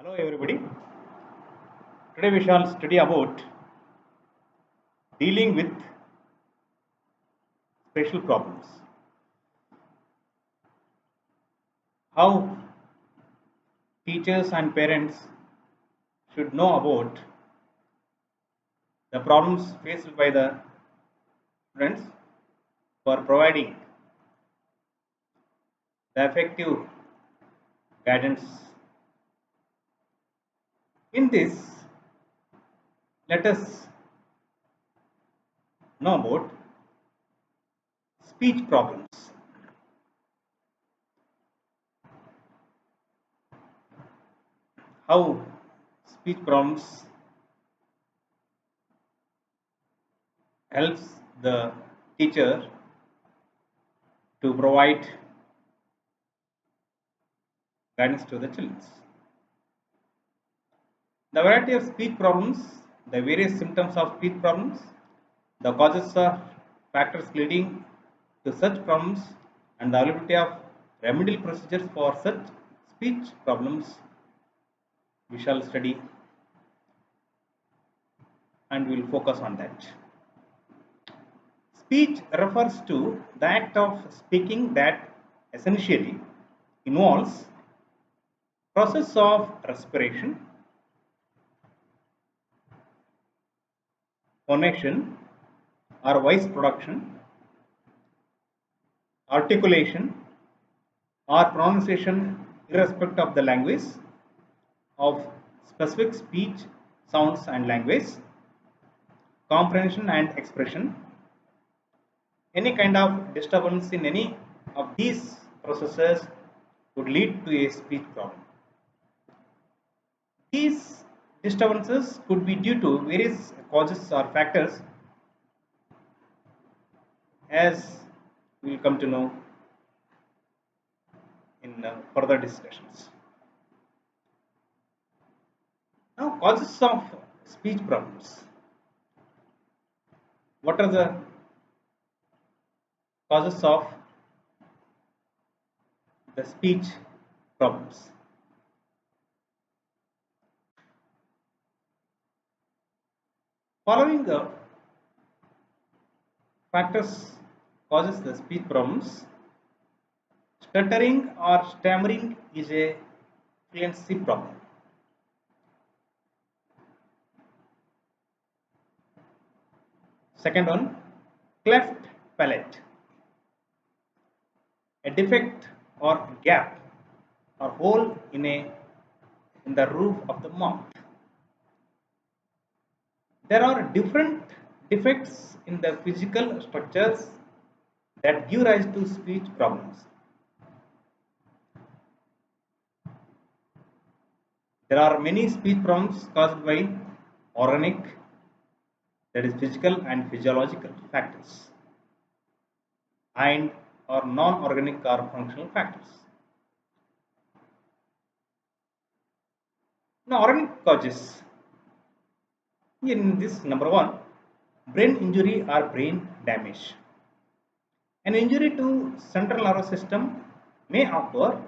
Hello everybody. Today we shall study about dealing with special problems. How teachers and parents should know about the problems faced by the students for providing the effective guidance. In this, let us know about speech problems. How speech problems helps the teacher to provide guidance to the children. The variety of speech problems, the various symptoms of speech problems, the causes of factors leading to such problems, and the availability of remedial procedures for such speech problems we shall study and we will focus on that. Speech refers to the act of speaking that essentially involves process of respiration, phonation or voice production, articulation or pronunciation irrespective of the language of specific speech, sounds and language, comprehension and expression. Any kind of disturbance in any of these processes would lead to a speech problem. These disturbances could be due to various causes or factors, as we will come to know in further discussions. Now, causes of speech problems. What are the causes of the speech problems? Following the factors causes the speech problems. Stuttering or stammering is a fluency problem. Second one, cleft palate, a defect or gap or hole in the roof of the mouth. There are different defects in the physical structures that give rise to speech problems. There are many speech problems caused by organic, that is physical and physiological factors, and or non-organic or functional factors. Now, organic causes. In this, number one, brain injury or brain damage. An injury to central nervous system may occur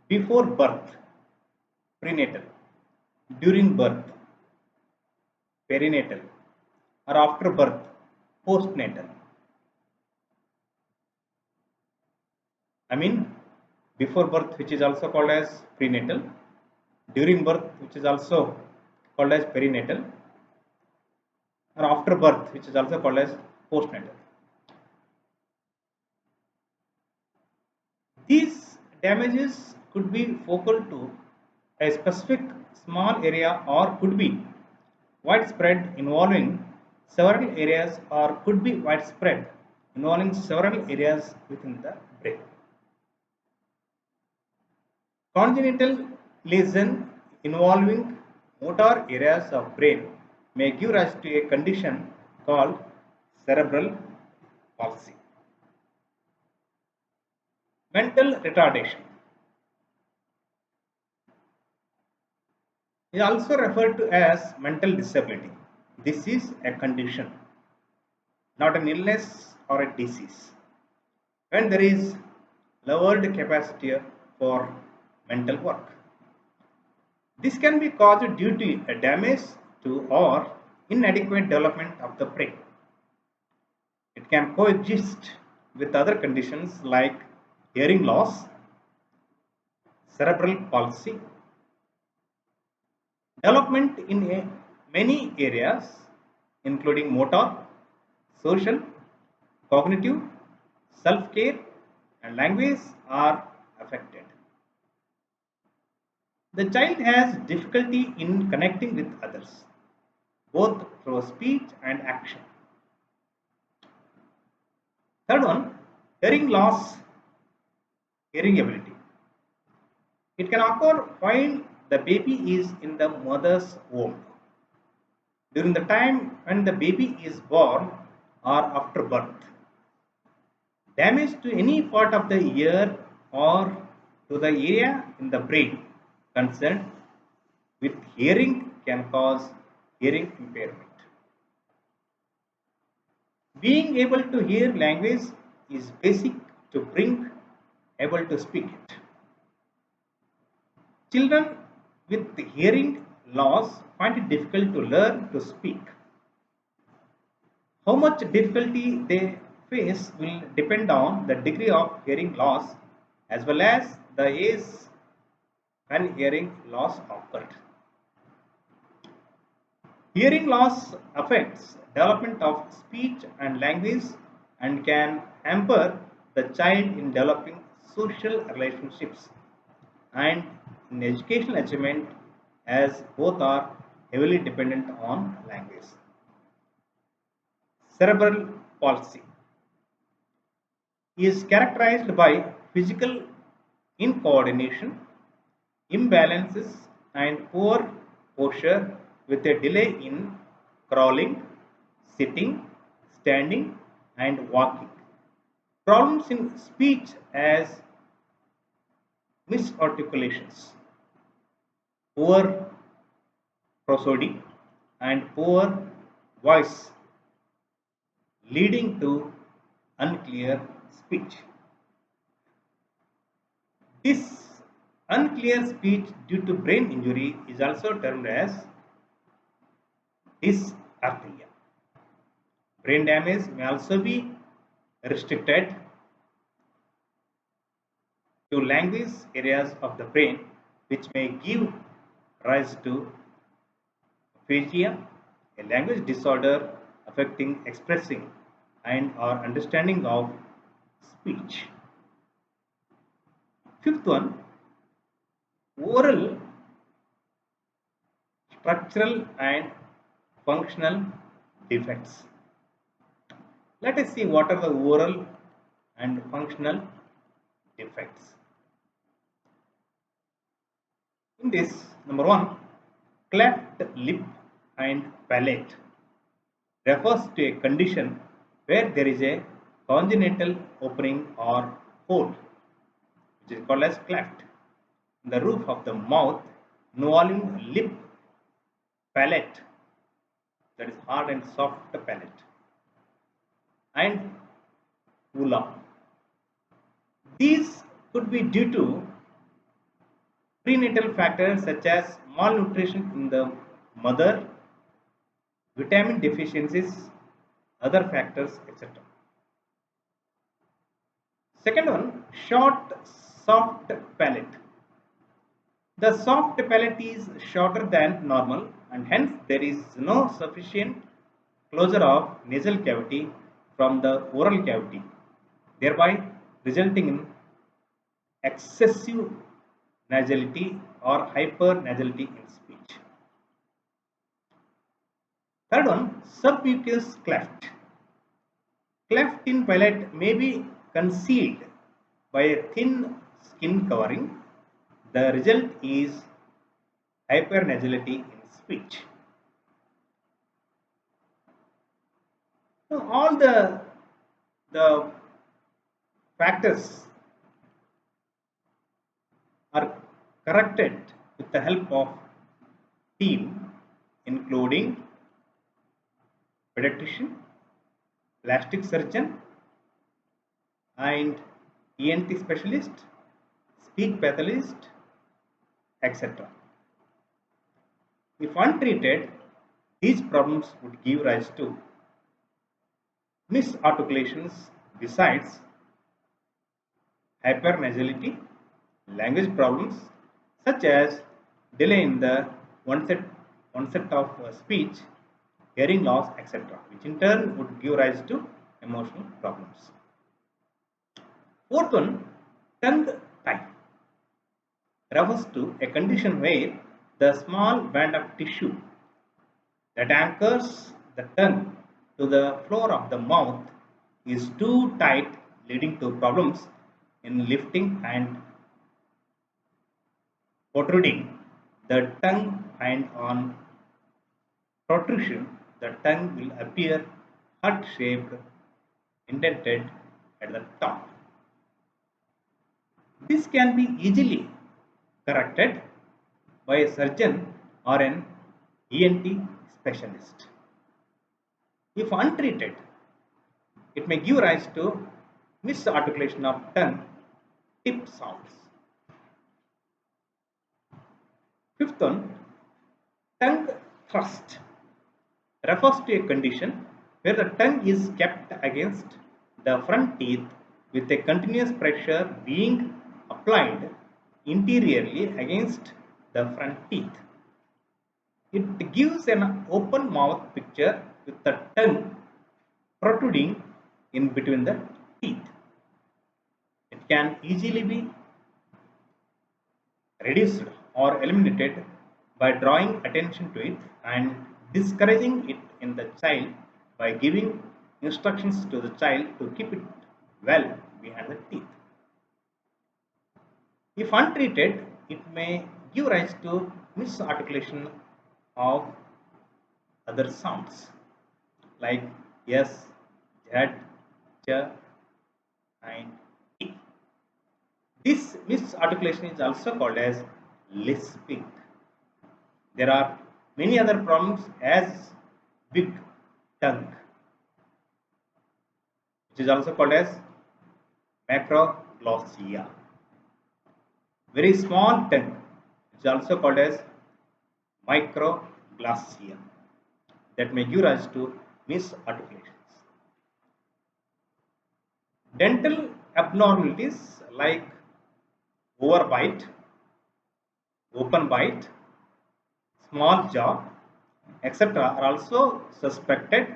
before birth, prenatal, during birth, perinatal, or after birth, postnatal. I mean, before birth, which is also called as prenatal, during birth, which is also called as perinatal, or after birth, which is also called as postnatal. These damages could be focal to a specific small area or could be widespread involving several areas or could be widespread involving several areas within the brain. Congenital lesion involving motor areas of brain may give rise to a condition called cerebral palsy. Mental retardation is also referred to as mental disability. This is a condition, not an illness or a disease, when there is lowered capacity for mental work. This can be caused due to a damage to or inadequate development of the brain. It can coexist with other conditions like hearing loss, cerebral palsy, development in many areas, including motor, social, cognitive, self care, and language, are affected. The child has difficulty in connecting with others, both through speech and action. Third one, hearing loss, hearing ability. It can occur while the baby is in the mother's womb, during the time when the baby is born, or after birth. Damage to any part of the ear or to the area in the brain concerned with hearing can cause hearing impairment. Being able to hear language is basic to bring able to speak it. Children with hearing loss find it difficult to learn to speak. How much difficulty they face will depend on the degree of hearing loss as well as the age when hearing loss occurred. Hearing loss affects development of speech and language and can hamper the child in developing social relationships and in educational achievement as both are heavily dependent on language. Cerebral palsy is characterized by physical incoordination, imbalances, and poor posture with a delay in crawling, sitting, standing, and walking. Problems in speech as misarticulations, poor prosody, and poor voice leading to unclear speech. This unclear speech due to brain injury is also termed as dysarthria. Brain damage may also be restricted to language areas of the brain, which may give rise to aphasia, a language disorder affecting expressing and or understanding of speech. Fifth one, oral structural and functional defects. Let us see what are the oral and functional defects. In this, number one, cleft lip and palate refers to a condition where there is a congenital opening or hole, which is called as cleft, in the roof of the mouth involving lip, palate, that is hard and soft palate, and ula. These could be due to prenatal factors such as malnutrition in the mother, vitamin deficiencies, other factors, etc. Second one, short, soft palate. The soft palate is shorter than normal and hence there is no sufficient closure of nasal cavity from the oral cavity, thereby resulting in excessive nasality or hypernasality in speech. Third one, submucous cleft. Cleft in palate may be concealed by a thin skin covering. The result is hypernasality in speech. So all the factors are corrected with the help of team including pediatrician, plastic surgeon, and ENT specialist, speech pathologist, etc. If untreated, these problems would give rise to misarticulations besides hypernasality, language problems such as delay in the onset of speech, hearing loss, etc., which in turn would give rise to emotional problems. Fourth one, tongue tie refers to a condition where the small band of tissue that anchors the tongue to the floor of the mouth is too tight, leading to problems in lifting and protruding the tongue, and on protrusion, the tongue will appear heart shaped, indented at the top. This can be easily corrected by a surgeon or an ENT specialist. If untreated, it may give rise to misarticulation of tongue tip sounds. Fifth one, tongue thrust refers to a condition where the tongue is kept against the front teeth with a continuous pressure being applied interiorly against the front teeth. It gives an open mouth picture with the tongue protruding in between the teeth. It can easily be reduced or eliminated by drawing attention to it and discouraging it in the child by giving instructions to the child to keep it well behind the teeth. If untreated, it may give rise to misarticulation of other sounds like S, Z, Ch, and E. This misarticulation is also called as lisping. There are many other problems as big tongue, which is also called as macroglossia. Very small tongue, which is also called as microglossia, that may give rise to misarticulations. Dental abnormalities like overbite, open bite, small jaw, etc., are also suspected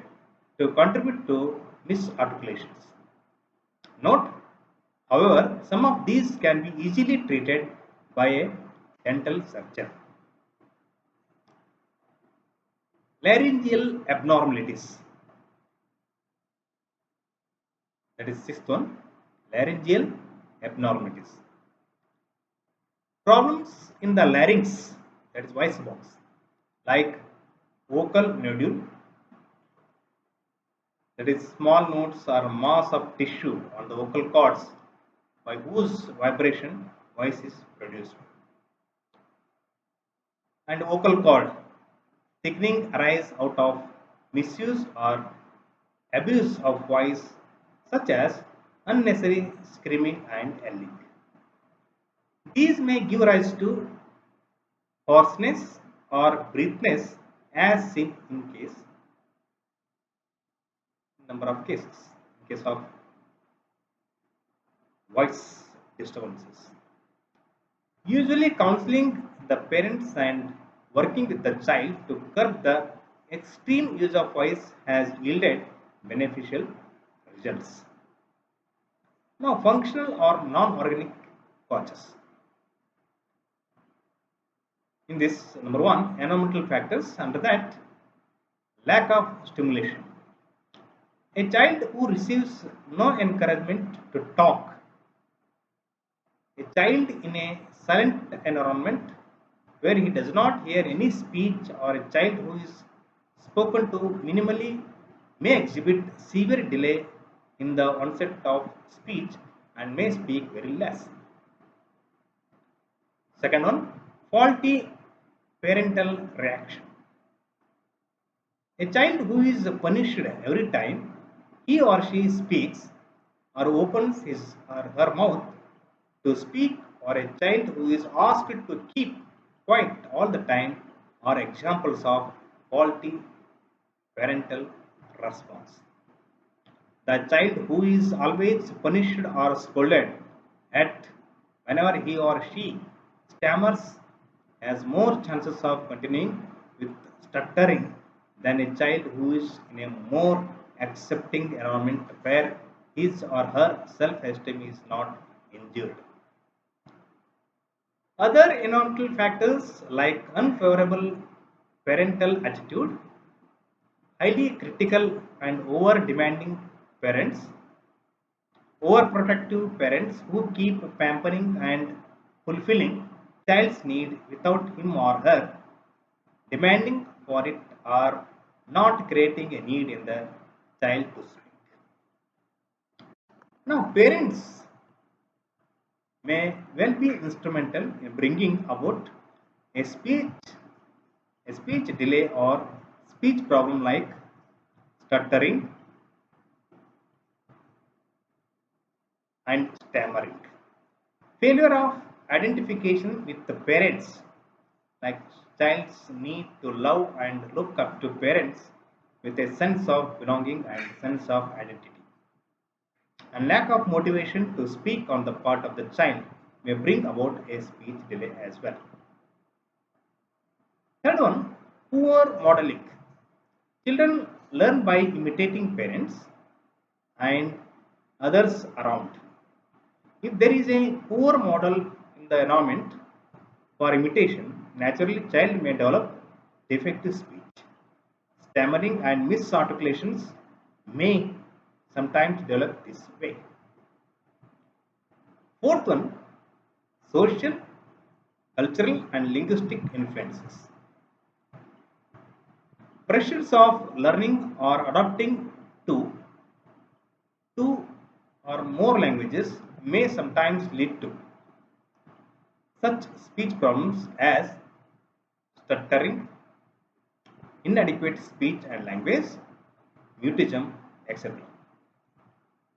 to contribute to misarticulations. Note, however, some of these can be easily treated by a dental surgeon. Laryngeal abnormalities, that is sixth one, laryngeal abnormalities. Problems in the larynx, that is voice box, like vocal nodule, that is small nodes or mass of tissue on the vocal cords by whose vibration voice is produced. And vocal cord thickening arise out of misuse or abuse of voice, such as unnecessary screaming and yelling. These may give rise to hoarseness or breathlessness as seen in number of cases, in case of voice disturbances. Usually counseling the parents and working with the child to curb the extreme use of voice has yielded beneficial results. Now, functional or non-organic causes. In this, number one, environmental factors. Under that, lack of stimulation. A child who receives no encouragement to talk, a child in a silent environment where he does not hear any speech, or a child who is spoken to minimally may exhibit severe delay in the onset of speech and may speak very less. Second one, faulty parental reaction. A child who is punished every time he or she speaks or opens his or her mouth to speak, or a child who is asked to keep quiet all the time are examples of faulty parental response. The child who is always punished or scolded at whenever he or she stammers has more chances of continuing with stuttering than a child who is in a more accepting environment where his or her self esteem is not injured. Other environmental factors like unfavorable parental attitude, highly critical and over demanding parents, overprotective parents who keep pampering and fulfilling child's need without him or her demanding for it or not creating a need in the child to speak. Now, parents may well be instrumental in bringing about a speech delay or speech problem like stuttering and stammering. Failure of identification with the parents, like child's need to love and look up to parents with a sense of belonging and sense of identity. And lack of motivation to speak on the part of the child may bring about a speech delay as well. Third one, poor modeling. Children learn by imitating parents and others around. If there is a poor model in the environment for imitation, naturally child may develop defective speech. Stammering and misarticulations may sometimes develop this way. Fourth one, social, cultural and linguistic influences. Pressures of learning or adapting to two or more languages may sometimes lead to such speech problems as stuttering, inadequate speech and language, mutism, etc.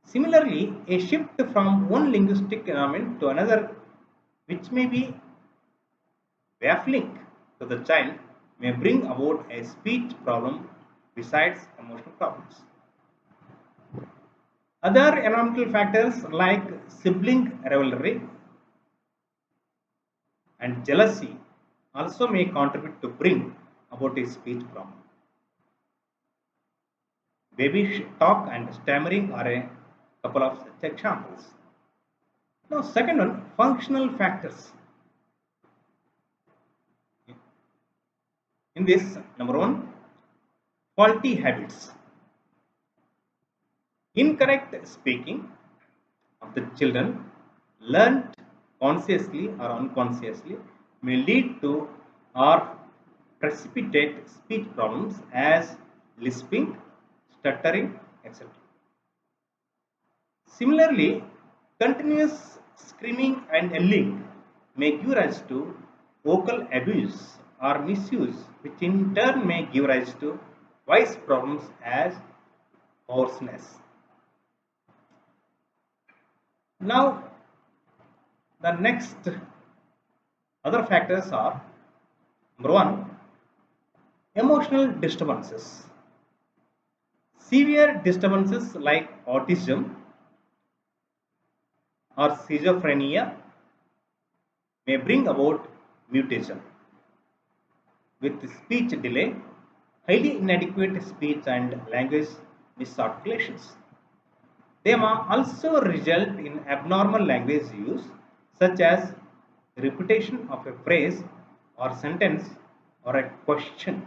Similarly, a shift from one linguistic environment to another, which may be baffling to the child, may bring about a speech problem besides emotional problems. Other environmental factors like sibling rivalry and jealousy also may contribute to bring about a speech problem. Baby talk and stammering are a couple of such examples. Now, second one, functional factors. In this, number one, faulty habits. Incorrect speaking of the children learned consciously or unconsciously may lead to or precipitate speech problems as lisping, stuttering, etc. Similarly, continuous screaming and yelling may give rise to vocal abuse or misuse, which in turn may give rise to voice problems as hoarseness. Now, the next other factors are number one, emotional disturbances. Severe disturbances like autism or schizophrenia may bring about mutation with speech delay, highly inadequate speech and language misarticulations. They may also result in abnormal language use, such as repetition of a phrase or sentence or a question.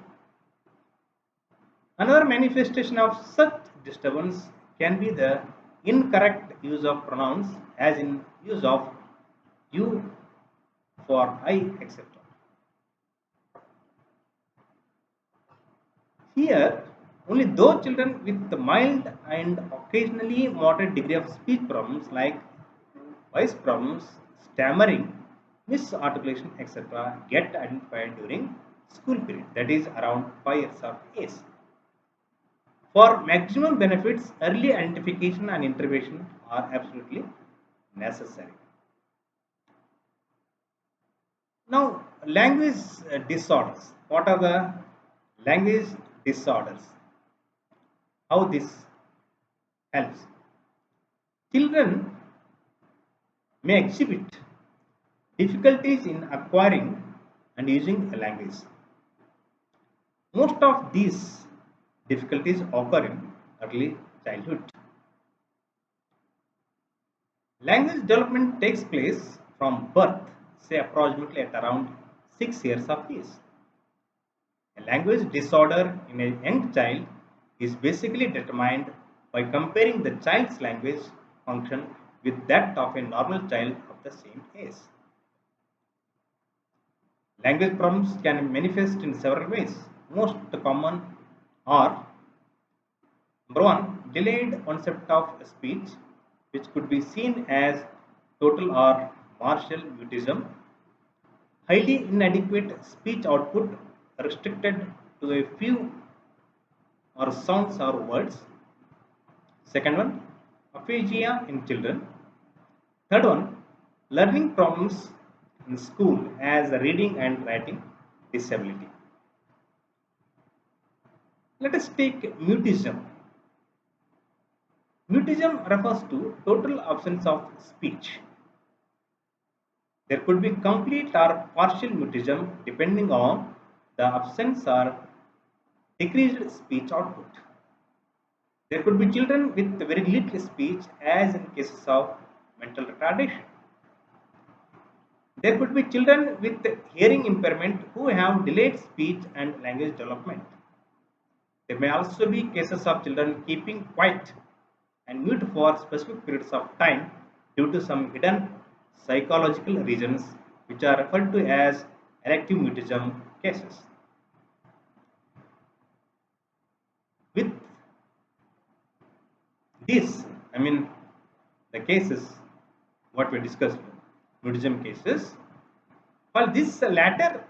Another manifestation of such disturbance can be the incorrect use of pronouns, as in use of you for I, etc. Here, only those children with the mild and occasionally moderate degree of speech problems like voice problems, stammering, misarticulation, etc., get identified during school period, that is around 5 years of age. For maximum benefits, early identification and intervention are absolutely necessary. Now, language disorders. What are the language disorders? How this helps? Children may exhibit difficulties in acquiring and using a language. Most of these difficulties occur in early childhood. Language development takes place from birth, say approximately at around 6 years of age. A language disorder in a young child is basically determined by comparing the child's language function with that of a normal child of the same age. Language problems can manifest in several ways. Most common are: number one, delayed onset of speech, which could be seen as total or partial mutism; highly inadequate speech output restricted to a few or sounds or words. Second one, aphasia in children. Third one, learning problems in school as reading and writing disability. Let us take mutism. Mutism refers to total absence of speech. There could be complete or partial mutism depending on the absence or decreased speech output. There could be children with very little speech, as in cases of mental retardation. There could be children with hearing impairment who have delayed speech and language development. There may also be cases of children keeping quiet and mute for specific periods of time due to some hidden psychological reasons, which are referred to as elective mutism cases. With this, I mean the cases what we discussed, mutism cases, while this latter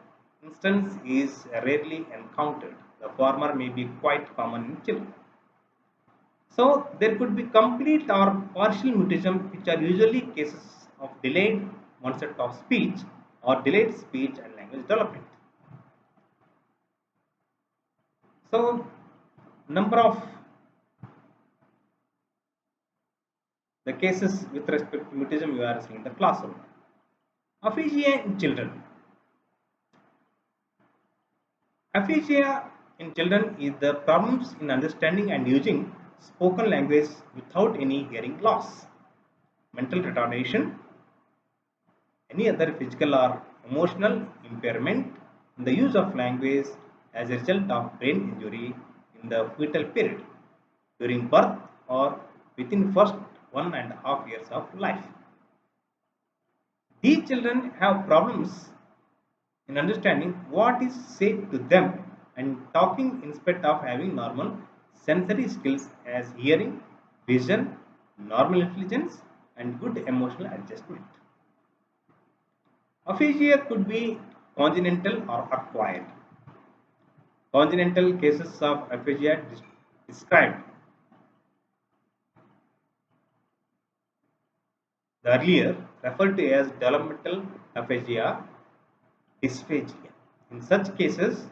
instance is rarely encountered, the former may be quite common in children. So there could be complete or partial mutism, which are usually cases of delayed onset of speech or delayed speech and language development. So number of the cases with respect to mutism you are seeing in the classroom. Aphasia in children. Aphasia in children is the problems in understanding and using spoken language without any hearing loss. Mental retardation, any other physical or emotional impairment in the use of language as a result of brain injury in the fetal period, during birth or within first 1.5 years of life. These children have problems in understanding what is said to them and talking instead of having normal sensory skills as hearing, vision, normal intelligence, and good emotional adjustment. Aphasia could be congenital or acquired. Congenital cases of aphasia described the earlier referred to as developmental aphasia dysphagia. In such cases,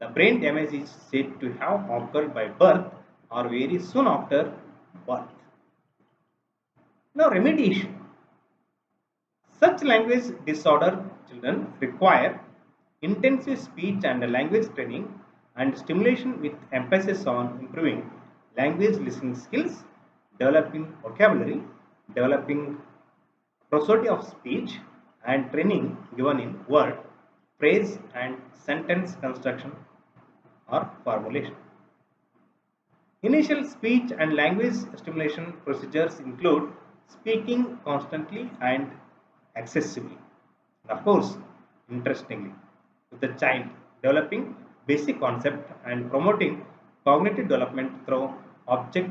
the brain damage is said to have occurred by birth or very soon after birth. Now, remediation. Such language disorder children require intensive speech and language training and stimulation with emphasis on improving language listening skills, developing vocabulary, developing prosody of speech, and training given in word, phrase, and sentence construction or formulation. Initial speech and language stimulation procedures include speaking constantly and excessively. And of course, interestingly, with the child developing basic concept and promoting cognitive development through object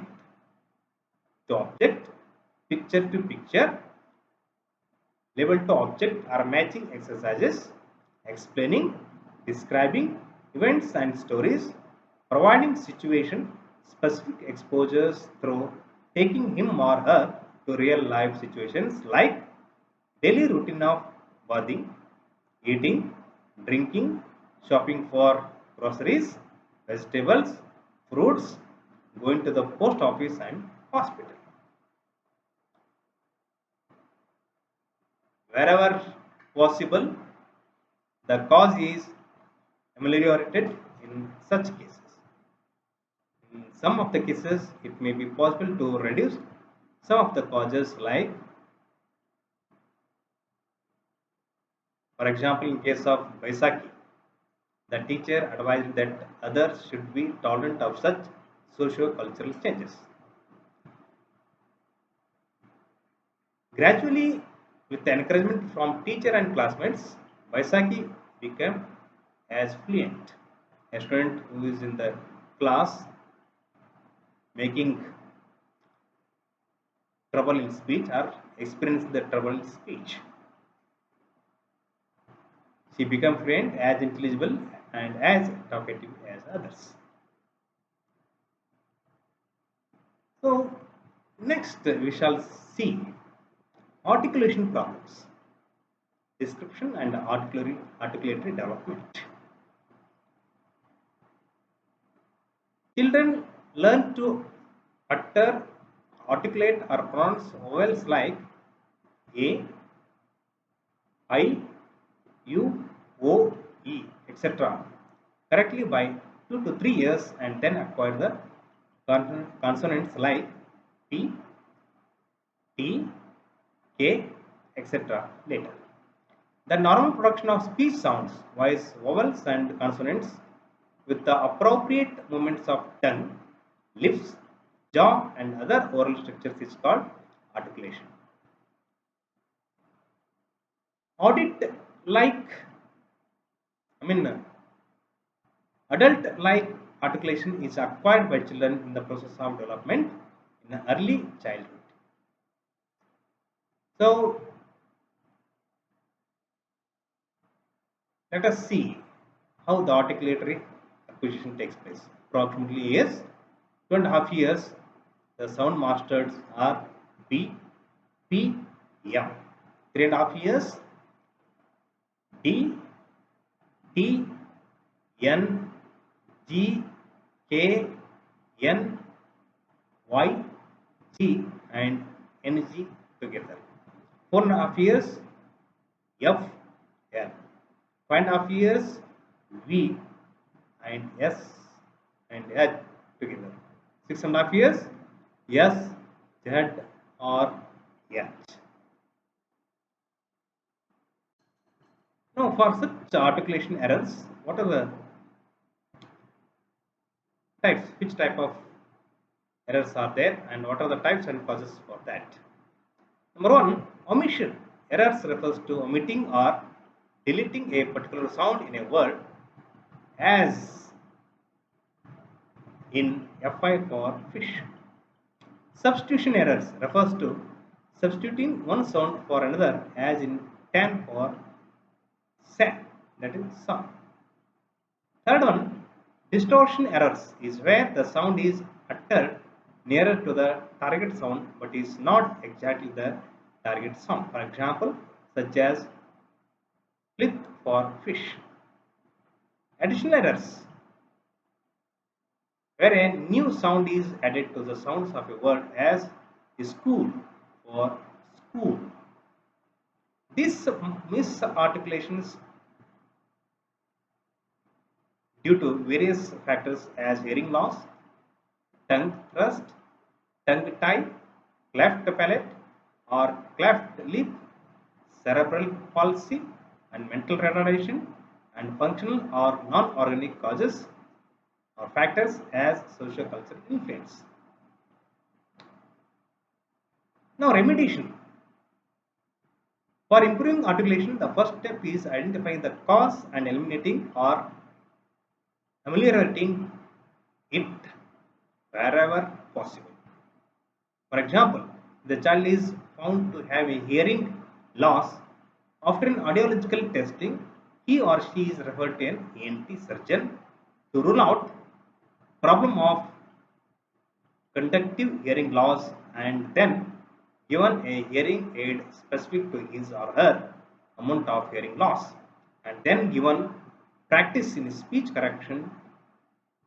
to object, picture to picture, label to object or matching exercises, explaining, describing events and stories, providing situation specific exposures through taking him or her to real life situations like daily routine of bathing, eating, drinking, shopping for groceries, vegetables, fruits, going to the post office and hospital. Wherever possible, the cause is ameliorated in such cases. In some of the cases, it may be possible to reduce some of the causes, like, for example, in case of Baisakhi, the teacher advised that others should be tolerant of such socio-cultural changes. Gradually, with the encouragement from teacher and classmates, Baisakhi became as fluent. A student who is in the class making trouble in speech or experiencing the trouble in speech, she became fluent, as intelligible and as talkative as others. So, next we shall see articulation problems, description and articulatory development. Children learn to utter, articulate or pronounce vowels like A, I, U, O, E, etc. correctly by 2 to 3 years, and then acquire the consonants like P, T, K, etc. later. The normal production of speech sounds, voice, vowels and consonants with the appropriate movements of tongue, lips, jaw and other oral structures is called articulation. Audit like, I mean, adult like articulation is acquired by children in the process of development in early childhood. So, let us see how the articulatory acquisition takes place. Approximately years, 2.5 years, the sound masters are B, P, M. 3.5 years, D, T, N, G, K, N, Y, G and NG together. 4.5 years, F, L. 5.5 years, V and S and H together. 6.5 years, S, Z or H. Now, for such articulation errors, what are the types? Which type of errors are there, and what are the types and causes for that? Number one, omission. Errors refers to omitting or deleting a particular sound in a word, as in FI for fish. Substitution errors refers to substituting one sound for another, as in tan for san, that is sun. Third one, distortion errors is where the sound is uttered nearer to the target sound but is not exactly the target sound. For example, such as flip for fish. Additional errors, where a new sound is added to the sounds of a word, as school for school. These misarticulations due to various factors as hearing loss, tongue thrust, tongue tie, cleft palate or cleft lip, cerebral palsy and mental retardation, and functional or non-organic causes or factors as socio-cultural influence. Now, remediation. For improving articulation, the first step is identifying the cause and eliminating or ameliorating it wherever possible. For example, the child is found to have a hearing loss. After an audiological testing, he or she is referred to an ENT surgeon to rule out problem of conductive hearing loss, and then given a hearing aid specific to his or her amount of hearing loss, and then given practice in speech correction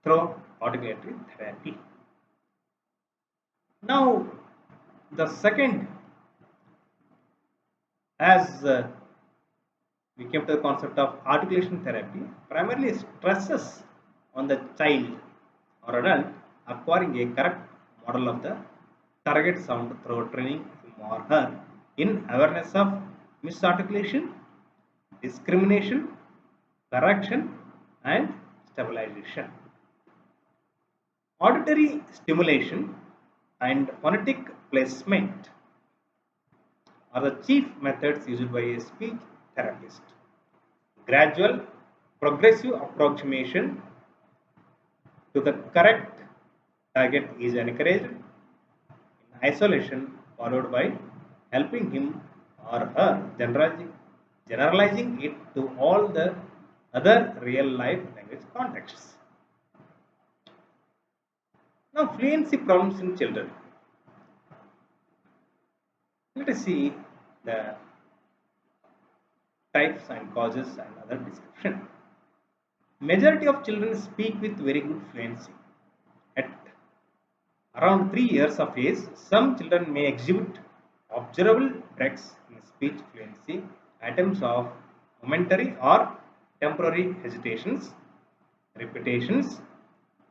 through articulatory therapy. Now, the second, as we came to the concept of articulation therapy, primarily stresses on the child or adult acquiring a correct model of the target sound through training him or her in awareness of misarticulation, discrimination, correction, and stabilization. Auditory stimulation and phonetic placement are the chief methods used by a speech therapist. Gradual, progressive approximation to the correct target is encouraged in isolation, followed by helping him or her generalizing it to all the other real life language contexts. Now, fluency problems in children. Let us see the types and causes and other description. Majority of children speak with very good fluency. At around 3 years of age, some children may exhibit observable breaks in speech fluency at times of momentary or temporary hesitations, repetitions,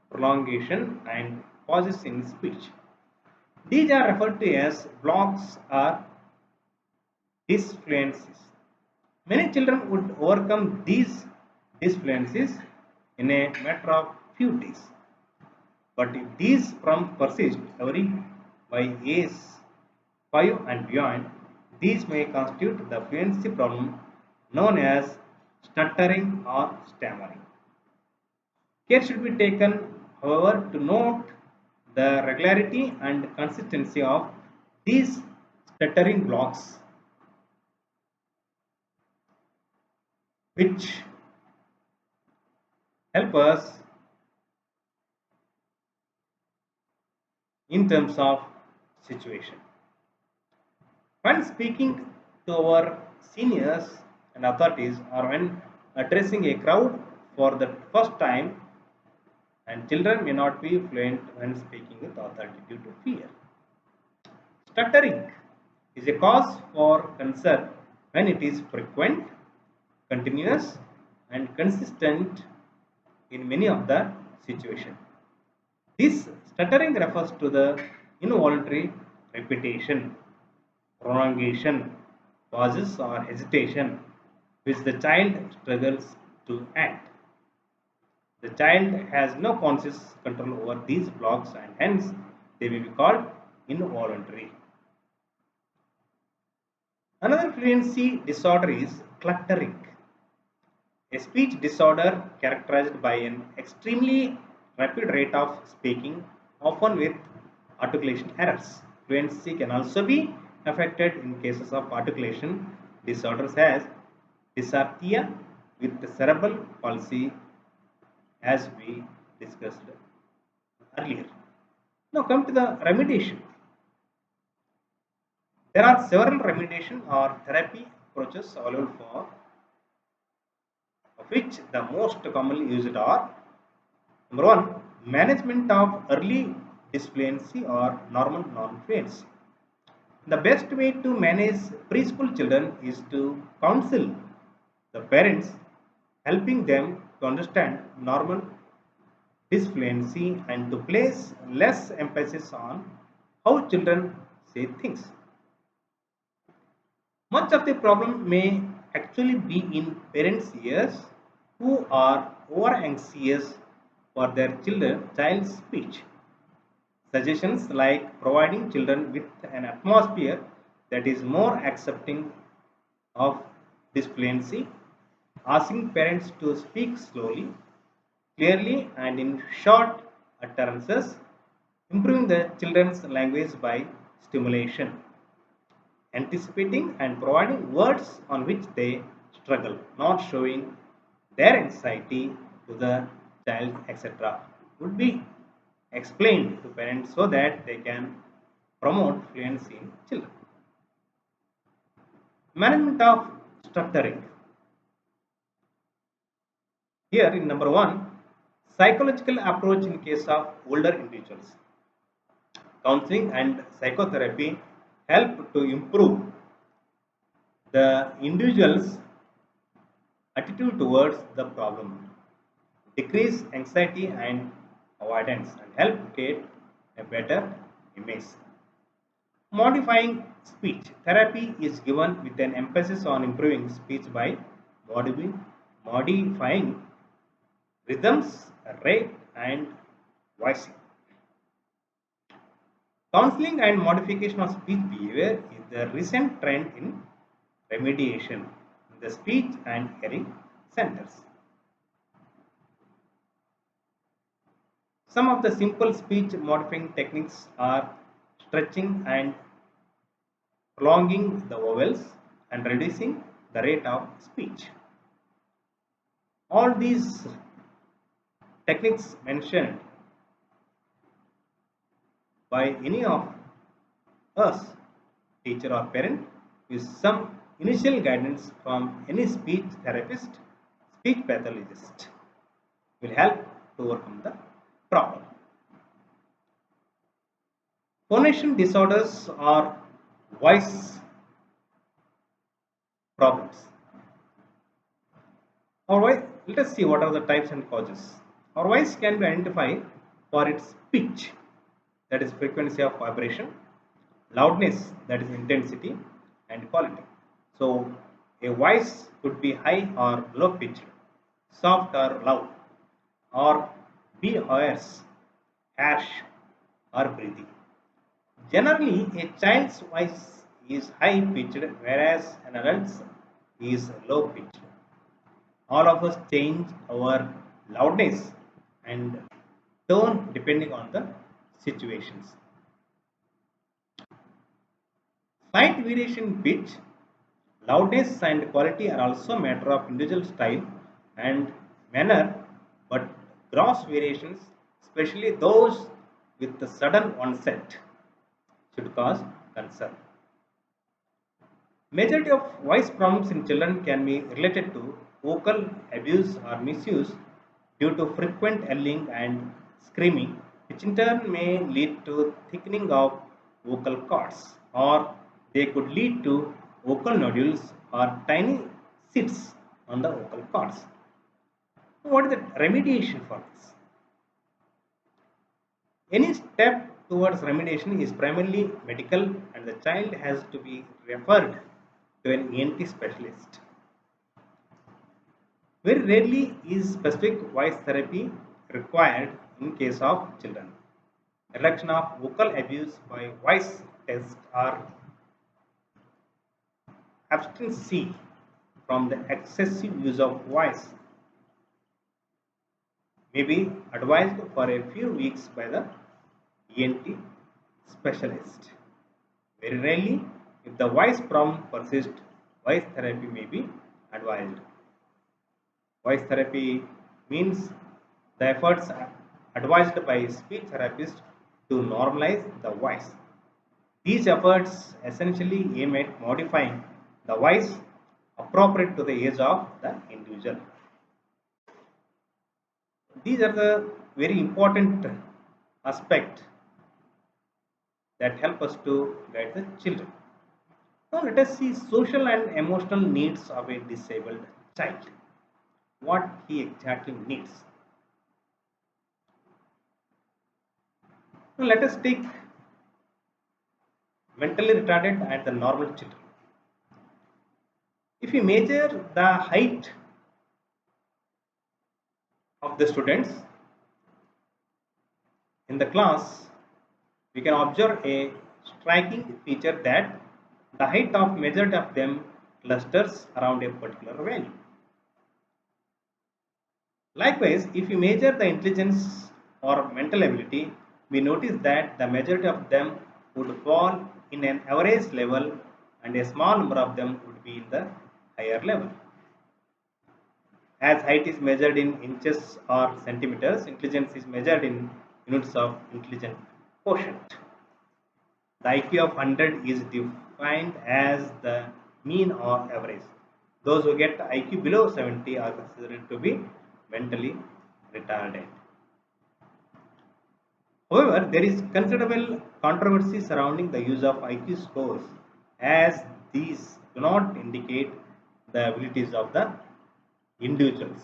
prolongation, and pauses in speech. These are referred to as blocks or disfluencies. Many children would overcome these disfluencies in a matter of few days. But if these problems persist every by age 5 and beyond, these may constitute the fluency problem known as stuttering or stammering. Care should be taken, however, to note the regularity and consistency of these stuttering blocks, which help us in terms of situation. When speaking to our seniors and authorities, or when addressing a crowd for the first time, and children may not be fluent when speaking with authority due to fear. Stuttering is a cause for concern when it is frequent, continuous, and consistent in many of the situations. This stuttering refers to the involuntary repetition, prolongation, pauses, or hesitation which the child struggles to act. The child has no conscious control over these blocks and hence they may be called involuntary. Another fluency disorder is cluttering, a speech disorder characterized by an extremely rapid rate of speaking, often with articulation errors. Fluency can also be affected in cases of articulation disorders as dysarthria with cerebral palsy, as we discussed earlier. Now come to the remediation. There are several remediation or therapy approaches available for of which the most commonly used are: number one, management of early disfluency or normal non-fluency. The best way to manage preschool children is to counsel the parents, helping them to understand normal disfluency and to place less emphasis on how children say things. Much of the problem may actually be in parents' ears who are over anxious for their child's speech. Suggestions like providing children with an atmosphere that is more accepting of disfluency, asking parents to speak slowly, clearly, and in short utterances, improving the children's language by stimulation, anticipating and providing words on which they struggle, not showing their anxiety to the child, etc., would be explained to parents so that they can promote fluency in children. Management of stuttering. Here in number one, psychological approach in case of older individuals. Counseling and psychotherapy help to improve the individual's attitude towards the problem, decrease anxiety and avoidance, and help create a better image. Modifying speech therapy is given with an emphasis on improving speech by modifying rhythms, rate, and voicing. Counseling and modification of speech behavior is the recent trend in remediation in the speech and hearing centers. Some of the simple speech modifying techniques are stretching and prolonging the vowels and reducing the rate of speech. All these techniques mentioned by any of us, teacher or parent, with some initial guidance from any speech therapist, speech pathologist, will help to overcome the problem. Phonation disorders are voice problems. Let us see what are the types and causes. Our voice can be identified for its pitch, that is frequency of vibration, loudness, that is intensity, and quality. So, a voice could be high or low pitched, soft or loud, or be hoarse, harsh, or breathy. Generally, a child's voice is high pitched, whereas an adult's is low pitched. All of us change our loudness and tone depending on the situations. Slight variation in pitch, loudness, and quality are also a matter of individual style and manner, but gross variations, especially those with the sudden onset, should cause concern. Majority of voice problems in children can be related to vocal abuse or misuse due to frequent yelling and screaming, which in turn may lead to thickening of vocal cords, or they could lead to vocal nodules or tiny cysts on the vocal cords. What is the remediation for this? Any step towards remediation is primarily medical, and the child has to be referred to an ENT specialist. Very rarely is specific voice therapy required in case of children. Reduction of vocal abuse by voice tests or abstinence from the excessive use of voice may be advised for a few weeks by the ENT specialist. Very rarely, if the voice problem persists, voice therapy may be advised. Voice therapy means the efforts advised by speech therapists to normalize the voice. These efforts essentially aim at modifying the voice appropriate to the age of the individual. These are the very important aspect that help us to guide the children. Now let us see social and emotional needs of a disabled child. What he exactly needs. Now let us take mentally retarded and the normal children. If we measure the height of the students in the class, we can observe a striking feature that the height of majority of them clusters around a particular value. Likewise, if we measure the intelligence or mental ability, we notice that the majority of them would fall in an average level and a small number of them would be in the higher level. As height is measured in inches or centimeters, intelligence is measured in units of intelligence quotient. The IQ of 100 is defined as the mean or average. Those who get IQ below 70 are considered to be mentally retarded. However, there is considerable controversy surrounding the use of IQ scores, as these do not indicate the abilities of the individuals.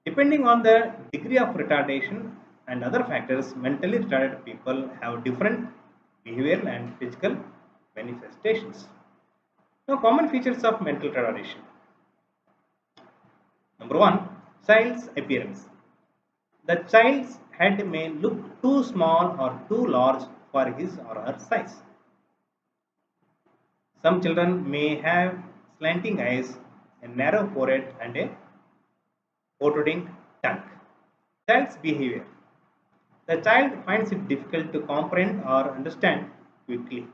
Depending on the degree of retardation and other factors, mentally retarded people have different behavioral and physical manifestations. Now, common features of mental retardation. Number one, child's appearance. The child's head may look too small or too large for his or her size. Some children may have slanting eyes, a narrow forehead, and a protruding tongue. Child's behavior. The child finds it difficult to comprehend or understand quickly.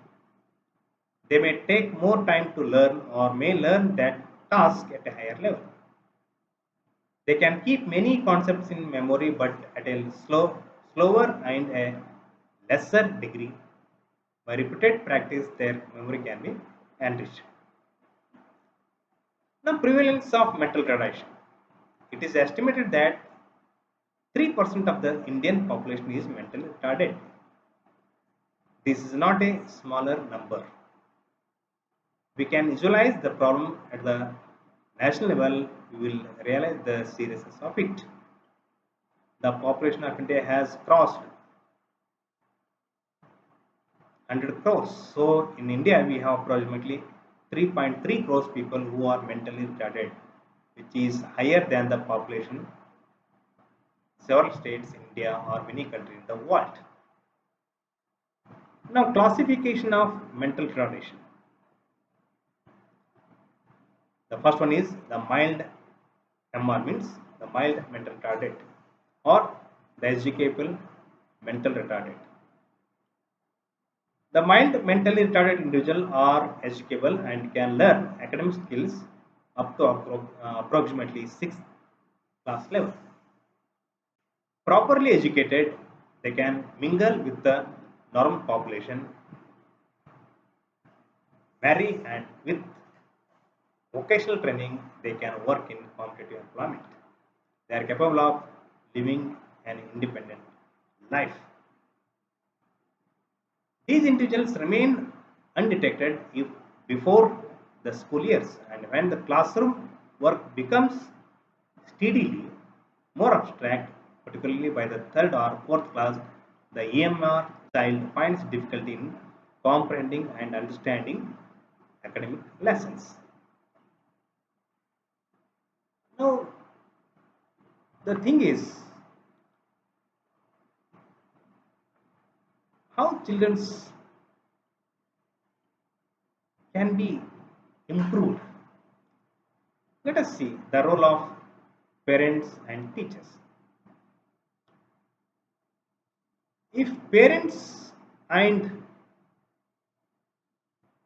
They may take more time to learn or may learn that task at a higher level. They can keep many concepts in memory but at a slower and a lesser degree. By repeated practice, their memory can be enriched. Now, prevalence of mental retardation. It is estimated that 3% of the Indian population is mentally retarded. This is not a smaller number. We can visualize the problem at the national level, we will realize the seriousness of it. The population of India has crossed 100 crores. So in India, we have approximately 3.3 crores people who are mentally retarded, which is higher than the population several states in India or many countries in the world. Now, classification of mental retardation. The first one is the mild MR, means the mild mental retarded, or the educable mental retarded. The mild mentally retarded individual are educable and can learn academic skills up to approximately 6th class level. Properly educated, they can mingle with the normal population, marry, and with vocational training, they can work in competitive employment. They are capable of living an independent life. These individuals remain undetected if before the school years, and when the classroom work becomes steadily more abstract, particularly by the third or fourth class, the EMR child finds difficulty in comprehending and understanding academic lessons. Now, the thing is, how children can be improved. Let us see the role of parents and teachers. If parents and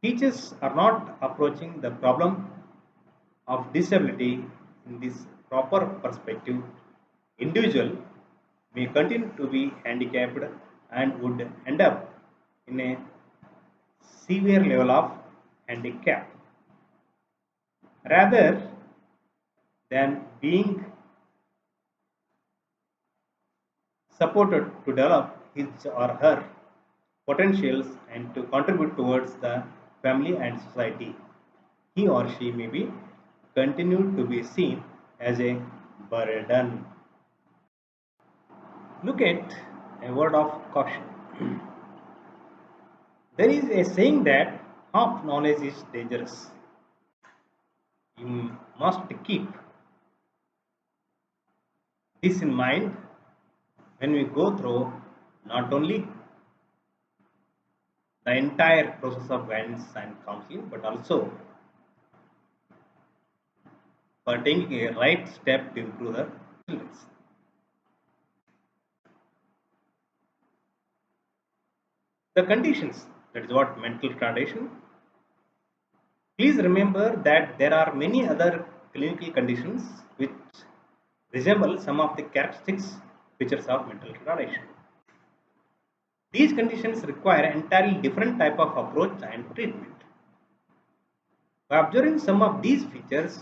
teachers are not approaching the problem of disability in this proper perspective, individual may continue to be handicapped and would end up in a severe level of handicap rather than being supported to develop his or her potentials and to contribute towards the family and society. He or she may be continued to be seen as a burden. Look at a word of caution. There is a saying that half knowledge is dangerous. You must keep this in mind when we go through not only the entire process of guidance and counseling, but also for taking a right step to improve the children. The conditions, that is what mental retardation. Please remember that there are many other clinical conditions which resemble some of the characteristics features of mental retardation. These conditions require entirely different type of approach and treatment. By observing some of these features,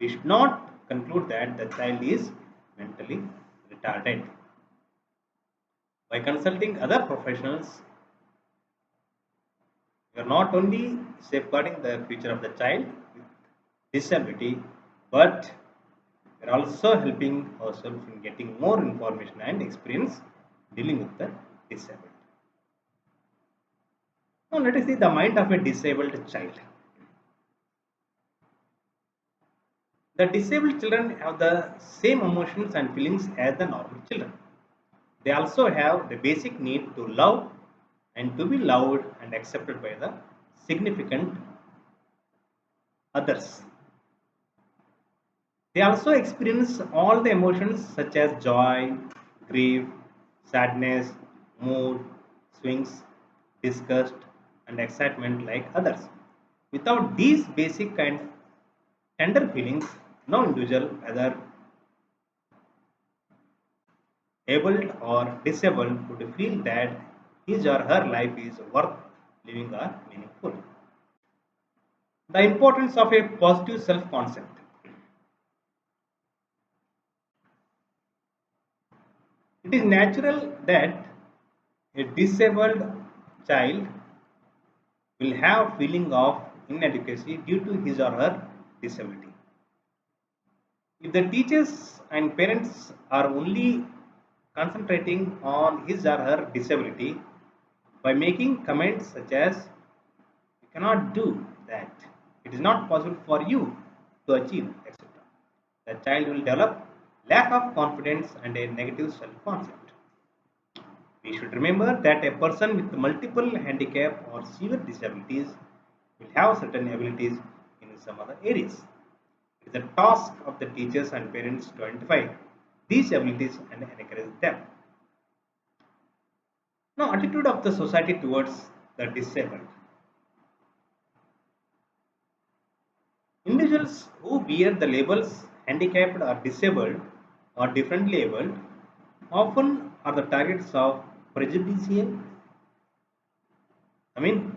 We should not conclude that the child is mentally retarded. By consulting other professionals, we are not only safeguarding the future of the child with disability, but we are also helping ourselves in getting more information and experience dealing with the disabled. Now, let us see the mind of a disabled child. The disabled children have the same emotions and feelings as the normal children. They also have the basic need to love and to be loved and accepted by the significant others. They also experience all the emotions such as joy, grief, sadness, mood, swings, disgust, and excitement like others. Without these basic and tender feelings, no individual, whether able or disabled, would feel that his or her life is worth living or meaningful. The importance of a positive self concept. It is natural that a disabled child will have feeling of inadequacy due to his or her disability. If the teachers and parents are only concentrating on his or her disability by making comments such as you cannot do that, it is not possible for you to achieve, etc., the child will develop lack of confidence and a negative self-concept. We should remember that a person with multiple handicap or severe disabilities will have certain abilities in some other areas. It is the task of the teachers and parents to identify these abilities and encourage them. Now, attitude of the society towards the disabled. Individuals who bear the labels handicapped or disabled or differently abled often are the targets of prejudicial. I mean,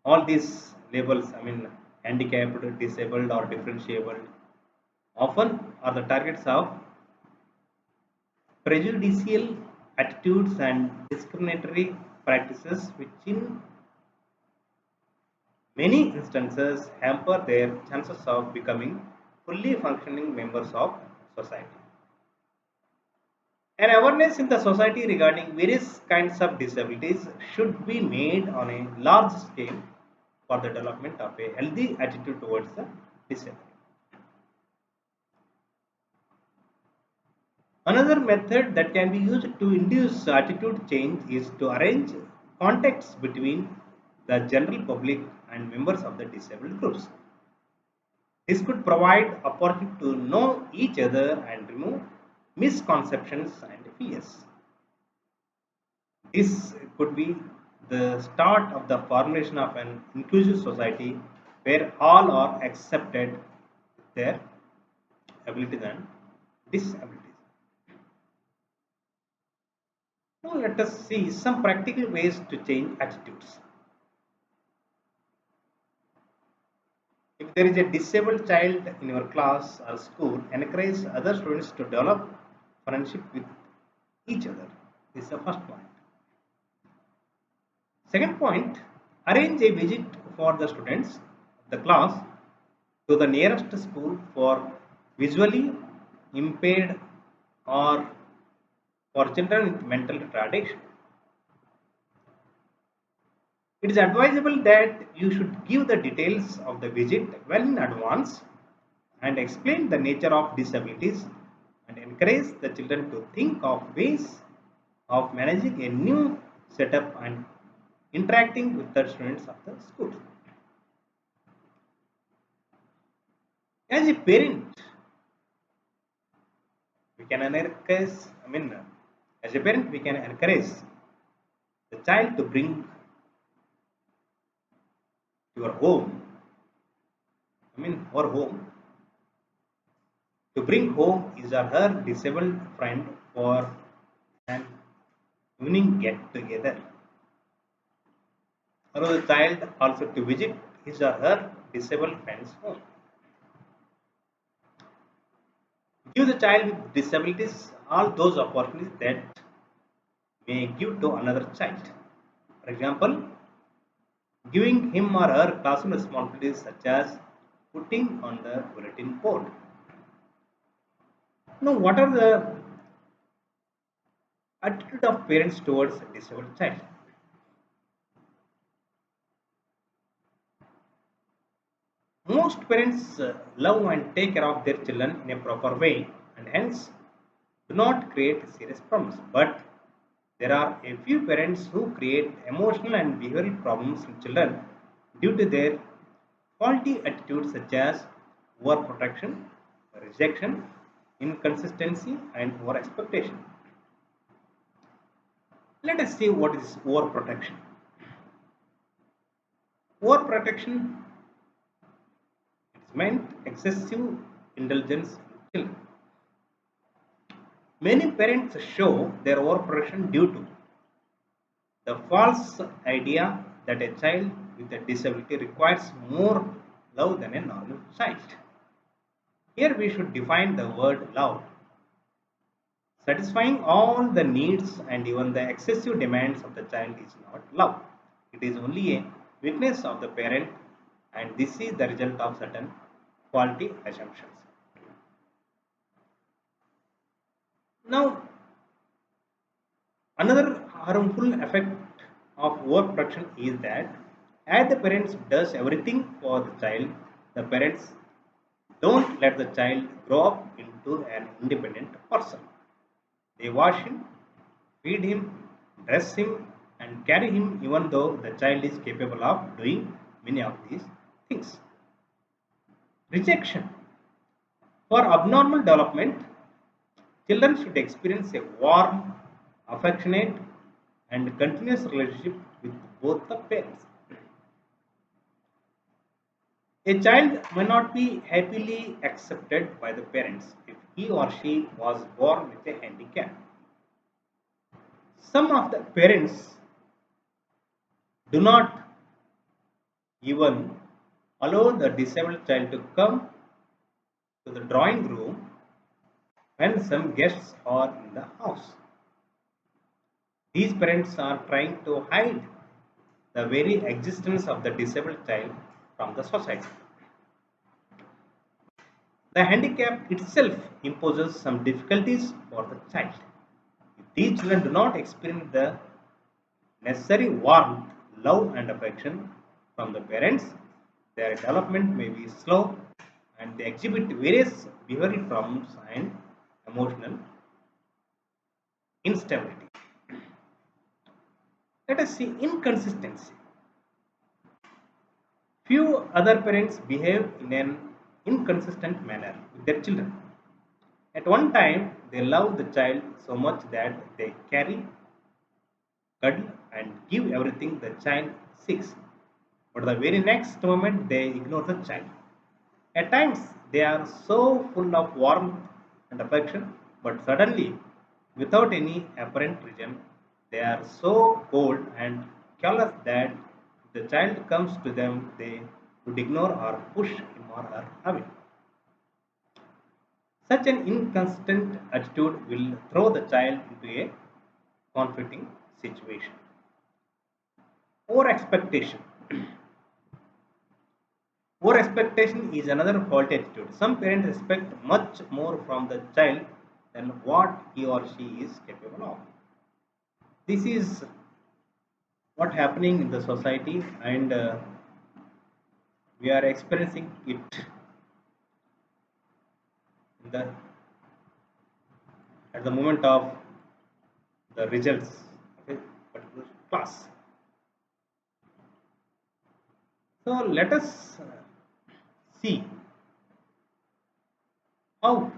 all these labels, handicapped, disabled, or differentiabled, often are the targets of prejudicial attitudes and discriminatory practices, which in many instances hamper their chances of becoming fully functioning members of society. An awareness in the society regarding various kinds of disabilities should be made on a large scale for the development of a healthy attitude towards the disabled. Another method that can be used to induce attitude change is to arrange contacts between the general public and members of the disabled groups. This could provide opportunity to know each other and remove misconceptions and fears. This could be the start of the formulation of an inclusive society where all are accepted with their abilities and disabilities. Now, let us see some practical ways to change attitudes. If there is a disabled child in your class or school, encourage other students to develop friendship with each other. This is the first point. Second point, arrange a visit for the students of the class to the nearest school for visually impaired or for children with mental retardation. It is advisable that you should give the details of the visit well in advance and explain the nature of disabilities and encourage the children to think of ways of managing a new setup and interacting with the students of the school. As a parent, we can encourage, as a parent, we can encourage the child to bring your home, our home, to bring home his or her disabled friend for an evening get together. Allow the child also to visit his or her disabled friend's home. Give the child with disabilities all those opportunities that may give to another child. For example, giving him or her classroom responsibilities such as putting on the bulletin board. Now, what are the attitude of parents towards a disabled child? Most parents love and take care of their children in a proper way and hence do not create serious problems. But there are a few parents who create emotional and behavioral problems in children due to their faulty attitudes such as overprotection, rejection, inconsistency, and over expectation. Let us see what is overprotection. Overprotection is meant excessive indulgence in children. Many parents show their overprotection due to the false idea that a child with a disability requires more love than a normal child. Here we should define the word love. Satisfying all the needs and even the excessive demands of the child is not love. It is only a weakness of the parent, and this is the result of certain faulty assumptions. Now, another harmful effect of overprotection is that as the parents does everything for the child, the parents don't let the child grow up into an independent person. They wash him, feed him, dress him, and carry him even though the child is capable of doing many of these things. Rejection. For abnormal development, children should experience a warm, affectionate, and continuous relationship with both the parents. A child may not be happily accepted by the parents if he or she was born with a handicap. Some of the parents do not even allow the disabled child to come to the drawing room when some guests are in the house. These parents are trying to hide the very existence of the disabled child from the society. The handicap itself imposes some difficulties for the child. If these children do not experience the necessary warmth, love, and affection from the parents, their development may be slow and they exhibit various behavioral problems and emotional instability. Let us see inconsistency. Few other parents behave in an inconsistent manner with their children. At one time, they love the child so much that they carry, cuddle, and give everything the child seeks. But the very next moment, they ignore the child. At times, they are so full of warmth and affection, but suddenly, without any apparent reason, they are so cold and callous that if the child comes to them, they would ignore or push him or her away. Such an inconsistent attitude will throw the child into a conflicting situation. Over expectation. Over expectation is another faulty attitude. Some parents expect much more from the child than what he or she is capable of. This is what happening in the society, and we are experiencing it in the at the moment of the results of a particular class. So let us see how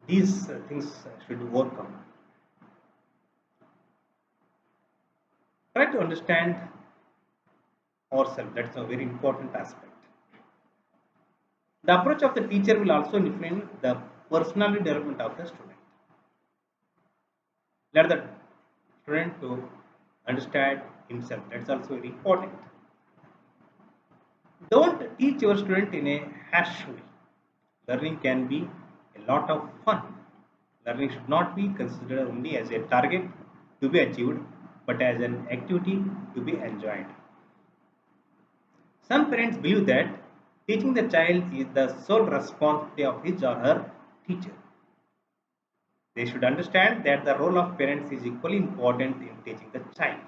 these things should overcome. Try to understand ourselves. That's a very important aspect. The approach of the teacher will also influence the personality development of the student. Let the student to understand himself. That's also very important. Don't teach your student in a harsh way. Learning can be a lot of fun. Learning should not be considered only as a target to be achieved, but as an activity to be enjoyed. Some parents believe that teaching the child is the sole responsibility of his or her teacher. They should understand that the role of parents is equally important in teaching the child.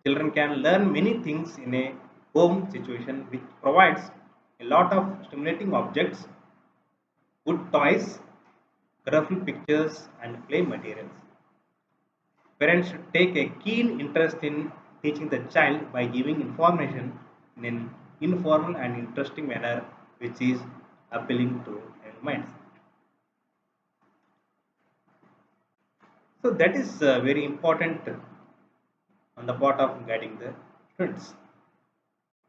Children can learn many things in a home situation which provides a lot of stimulating objects, good toys, colorful pictures, and play materials. Parents should take a keen interest in teaching the child by giving information in an informal and interesting manner which is appealing to young minds. So that is very important on the part of guiding the students.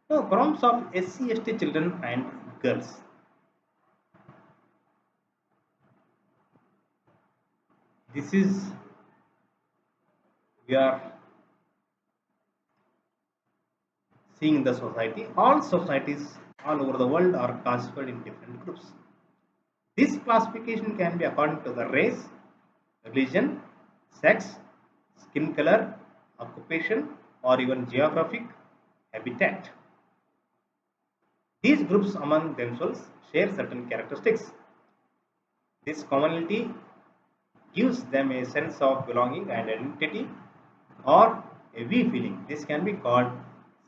So problems of SC/ST children and girls. This is we are seeing in the society. All societies all over the world are classified in different groups. This classification can be according to the race, religion, sex, skin color, occupation, or even geographic habitat. These groups among themselves share certain characteristics. This commonality gives them a sense of belonging and identity or a we feeling. This can be called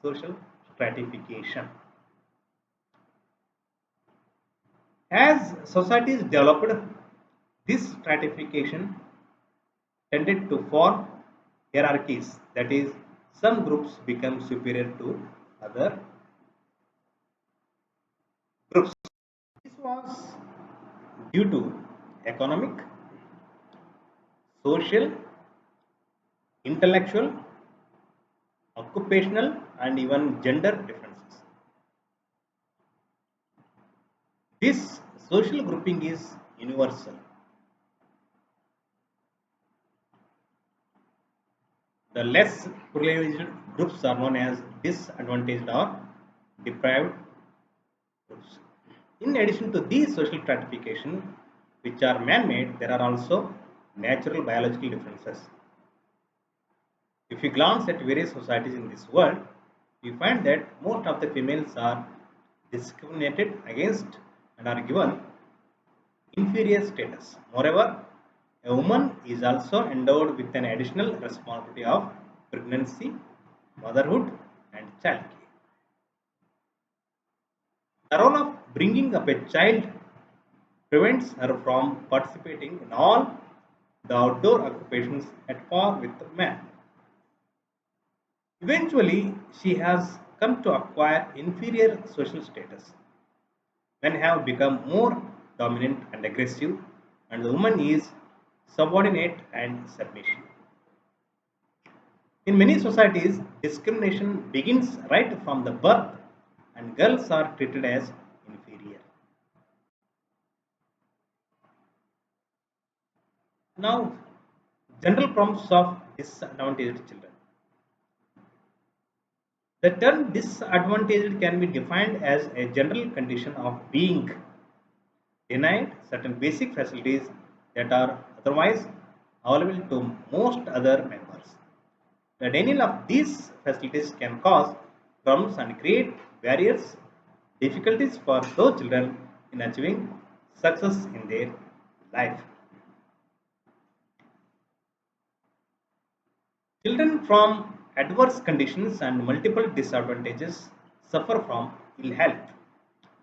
social stratification. As societies developed, this stratification tended to form hierarchies. That is, some groups become superior to other groups. This was due to economic, social, intellectual, occupational, and even gender differences. This social grouping is universal. The less privileged groups are known as disadvantaged or deprived groups. In addition to these social stratification, which are man-made, there are also natural biological differences. If we glance at various societies in this world, we find that most of the females are discriminated against and are given inferior status. Moreover, a woman is also endowed with an additional responsibility of pregnancy, motherhood, and childcare. The role of bringing up a child prevents her from participating in all the outdoor occupations at par with the man. Eventually, she has come to acquire inferior social status. Men have become more dominant and aggressive, and the woman is subordinate and submissive. In many societies, discrimination begins right from the birth, and girls are treated as inferior. Now, general problems of disadvantaged children. The term disadvantaged can be defined as a general condition of being denied certain basic facilities that are otherwise available to most other members. The denial of these facilities can cause problems and create barriers, difficulties for those children in achieving success in their life. Children from adverse conditions and multiple disadvantages suffer from ill health,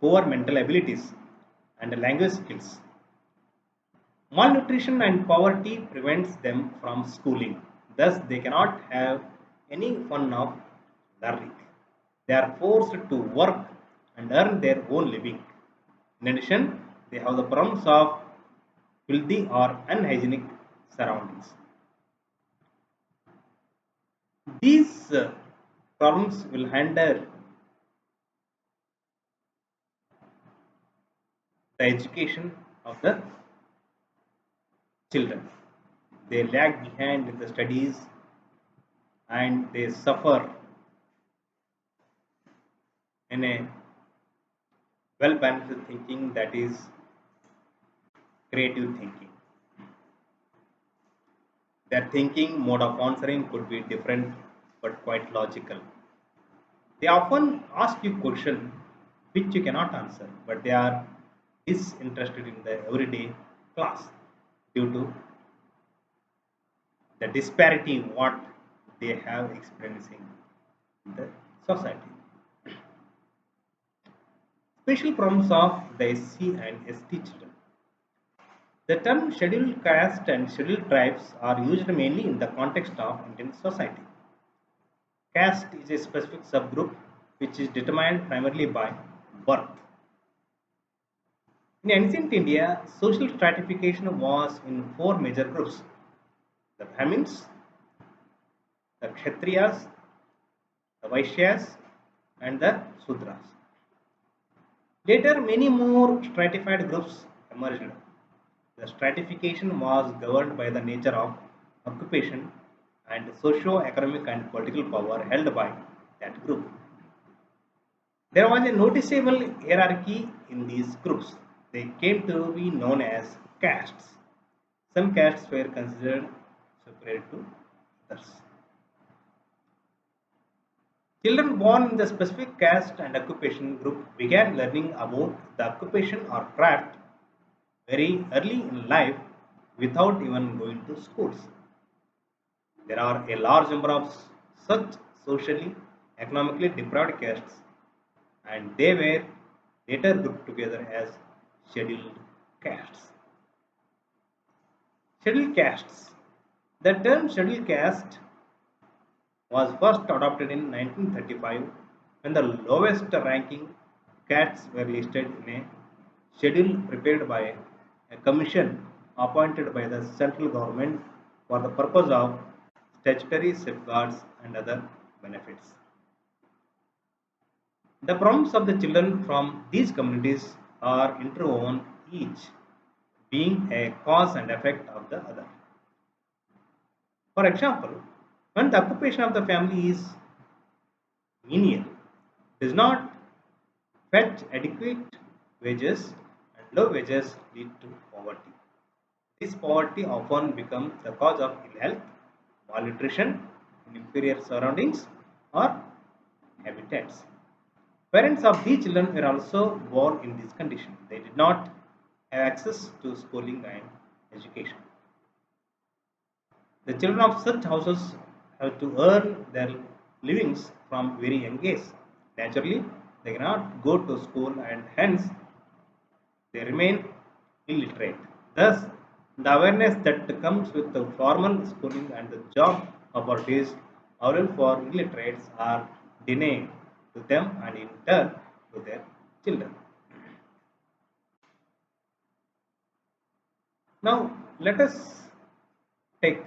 poor mental abilities, and language skills. Malnutrition and poverty prevents them from schooling. Thus, they cannot have any fun of learning. They are forced to work and earn their own living. In addition, they have the problems of filthy or unhygienic surroundings. These problems will hinder the education of the children. They lag behind in the studies and they suffer in a well balanced thinking, that is creative thinking. Their thinking mode of answering could be different but quite logical. They often ask you questions which you cannot answer, but they are disinterested in the everyday class due to the disparity what they have experiencing in the society. Special problems of the SC and ST children. The term scheduled caste and scheduled tribes are used mainly in the context of Indian society. Caste is a specific subgroup which is determined primarily by birth. In ancient India, social stratification was in four major groups: the Brahmins, the Kshatriyas, the Vaishyas, and the Sudras. Later, many more stratified groups emerged. The stratification was governed by the nature of occupation and socio-economic and political power held by that group. There was a noticeable hierarchy in these groups. They came to be known as castes. Some castes were considered superior to others. Children born in the specific caste and occupation group began learning about the occupation or craft very early in life without even going to schools. There are a large number of such socially, economically deprived castes, and they were later grouped together as scheduled castes. Scheduled castes. The term scheduled caste was first adopted in 1935 when the lowest ranking castes were listed in a schedule prepared by a commission appointed by the central government for the purpose of statutory safeguards and other benefits. The problems of the children from these communities are interwoven, each being a cause and effect of the other. For example, when the occupation of the family is menial, does not fetch adequate wages, and low wages lead to poverty. This poverty often becomes the cause of ill health, malnutrition, inferior surroundings, or habitats. Parents of these children were also born in this condition. They did not have access to schooling and education. The children of such houses have to earn their livings from very young age. Naturally, they cannot go to school and hence they remain illiterate. Thus, the awareness that comes with the formal schooling and the job opportunities available for illiterates are denied to them and in turn to their children. Now, let us take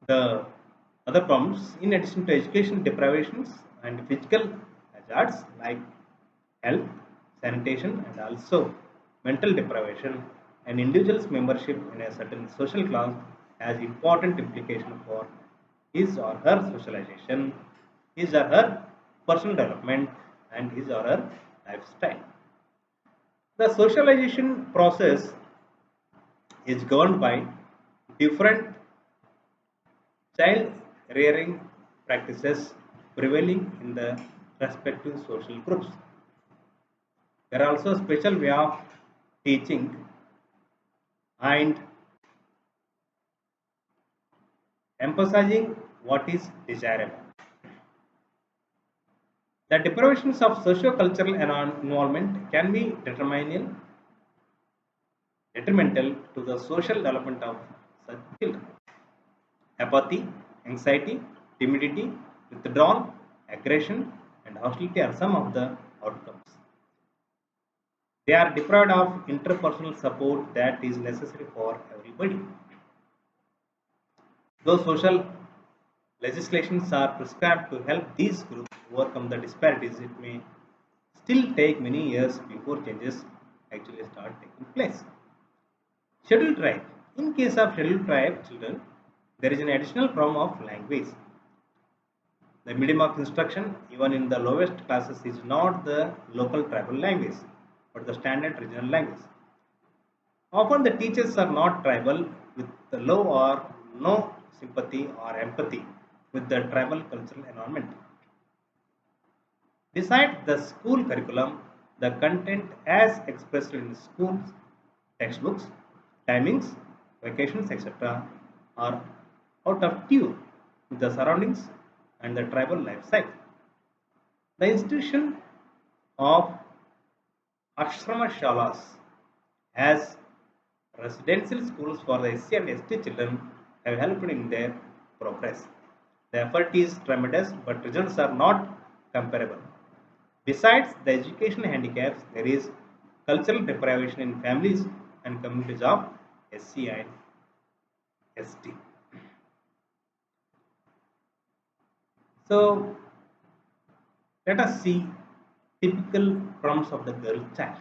the other problems. In addition to education deprivations and physical hazards like health, sanitation, and also mental deprivation, an individual's membership in a certain social class has important implication for his or her socialization, his or her personal development, and his or her lifestyle. The socialization process is governed by different child rearing practices prevailing in the respective social groups. There are also special way of teaching and emphasizing what is desirable. The deprivations of socio-cultural involvement can be detrimental to the social development of such children. Apathy, anxiety, timidity, withdrawal, aggression, and hostility are some of the outcomes. They are deprived of interpersonal support that is necessary for everybody. Though social legislations are prescribed to help these groups overcome the disparities, it may still take many years before changes actually start taking place. Scheduled tribe. In case of scheduled tribe children, there is an additional problem of language. The medium of instruction, even in the lowest classes, is not the local tribal language but the standard regional language. Often the teachers are not tribal, with the low or no sympathy or empathy with the tribal cultural environment. Besides the school curriculum, the content as expressed in schools, textbooks, timings, vacations, etc., are out of tune with the surroundings and the tribal life cycle. The institution of Ashrama Shalas as residential schools for the SC and ST children have helped in their progress. The effort is tremendous, but results are not comparable. Besides the education handicaps, there is cultural deprivation in families and communities of SC and ST. So, let us see typical problems of the girl child.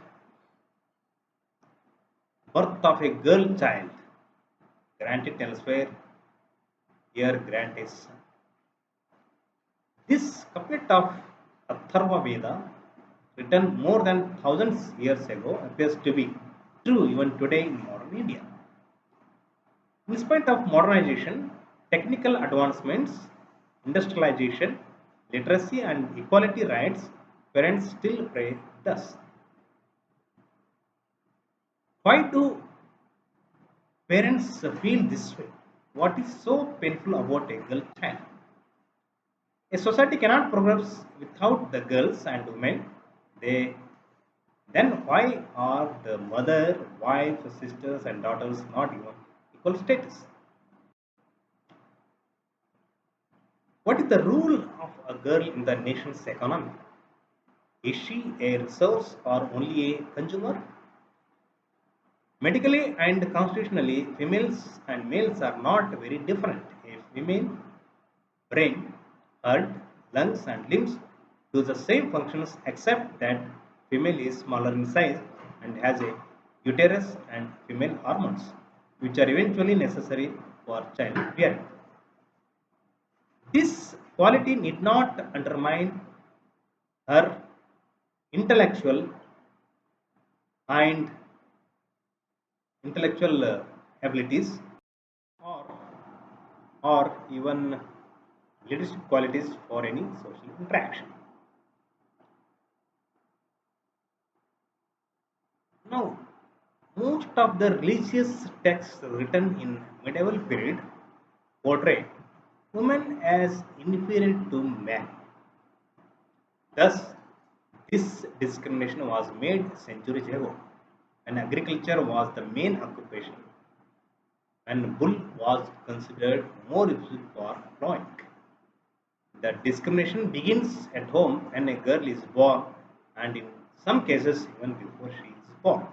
Birth of a girl child, granted elsewhere, here grant is. This couplet of Atharva Veda, written more than thousands years ago, appears to be true even today in modern India. In spite of modernization, technical advancements, industrialization, literacy, and equality rights, parents still pray thus. Why do parents feel this way? What is so painful about a girl child? A society cannot progress without the girls and women. They then why are the mother, wife, sisters, and daughters not even equal status? What is the role of a girl in the nation's economy? Is she a resource or only a consumer? Medically and constitutionally, females and males are not very different. A female brain, heart, lungs, and limbs do the same functions except that female is smaller in size and has a uterus and female hormones, which are eventually necessary for childbearing. This quality need not undermine her intellectual and intellectual abilities or even leadership qualities for any social interaction. Now, most of the religious texts written in medieval period portray women as inferior to men. Thus, this discrimination was made centuries ago when agriculture was the main occupation and wool was considered more useful for plowing. The discrimination begins at home when a girl is born and in some cases even before she is born.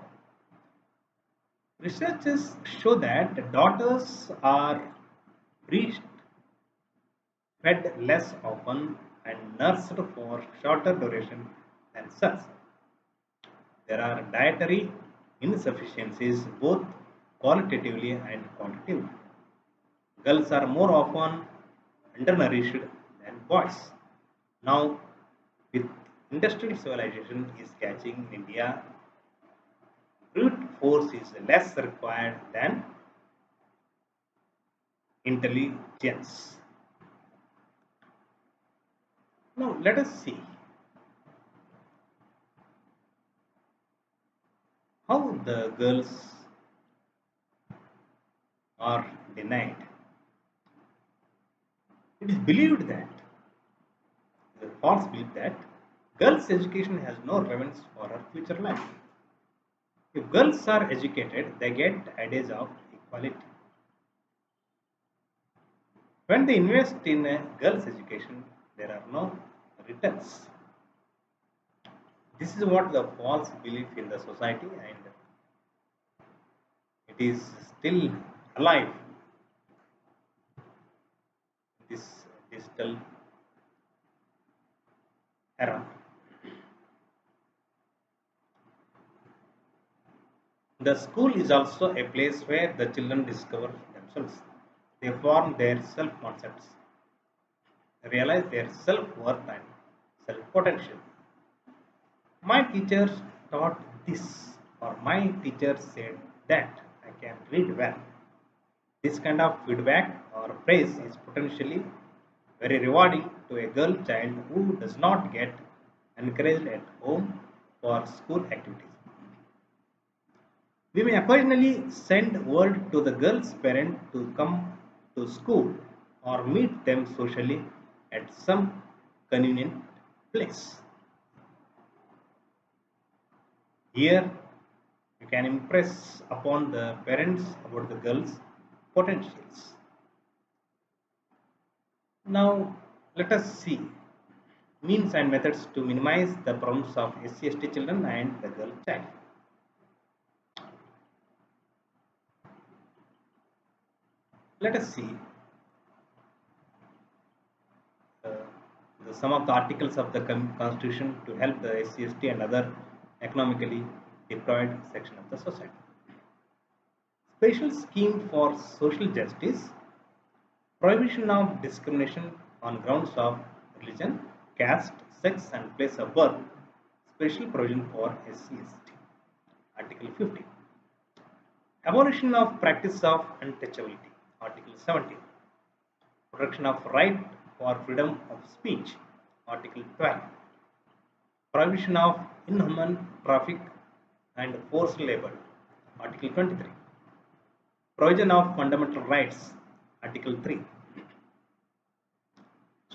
Researchers show that daughters are breastfed less often and nursed for shorter duration than sons. There are dietary insufficiencies both qualitatively and quantitatively. Girls are more often undernourished than boys. Now, with industrial civilization is catching in India, brute force is less required than intelligence. Now, let us see how the girls are denied. It is believed that the false belief that girls' education has no relevance for her future life. If girls are educated, they get ideas of equality. When they invest in a girls' education, there are no returns. This is what the false belief in the society, and it is still alive in this digital era. The school is also a place where the children discover themselves. They form their self concepts. realize their self-worth and self-potential. My teacher taught this, or my teacher said that I can read well. This kind of feedback or praise is potentially very rewarding to a girl child who does not get encouraged at home for school activities. We may occasionally send word to the girl's parent to come to school or meet them socially at some convenient place. Here, you can impress upon the parents about the girl's potentials. Now, let us see means and methods to minimize the problems of SC/ST children and the girl child. Let us see uh, some of the articles of the Constitution to help the SC/ST and other economically deprived section of the society. Special scheme for social justice, prohibition of discrimination on grounds of religion, caste, sex, and place of birth. Special provision for SC/ST. Article 50. Abolition of practice of untouchability. Article 17. Protection of right for freedom of speech. Article 12. Prohibition of inhuman traffic and forced labor. Article 23. Provision of fundamental rights. Article 3.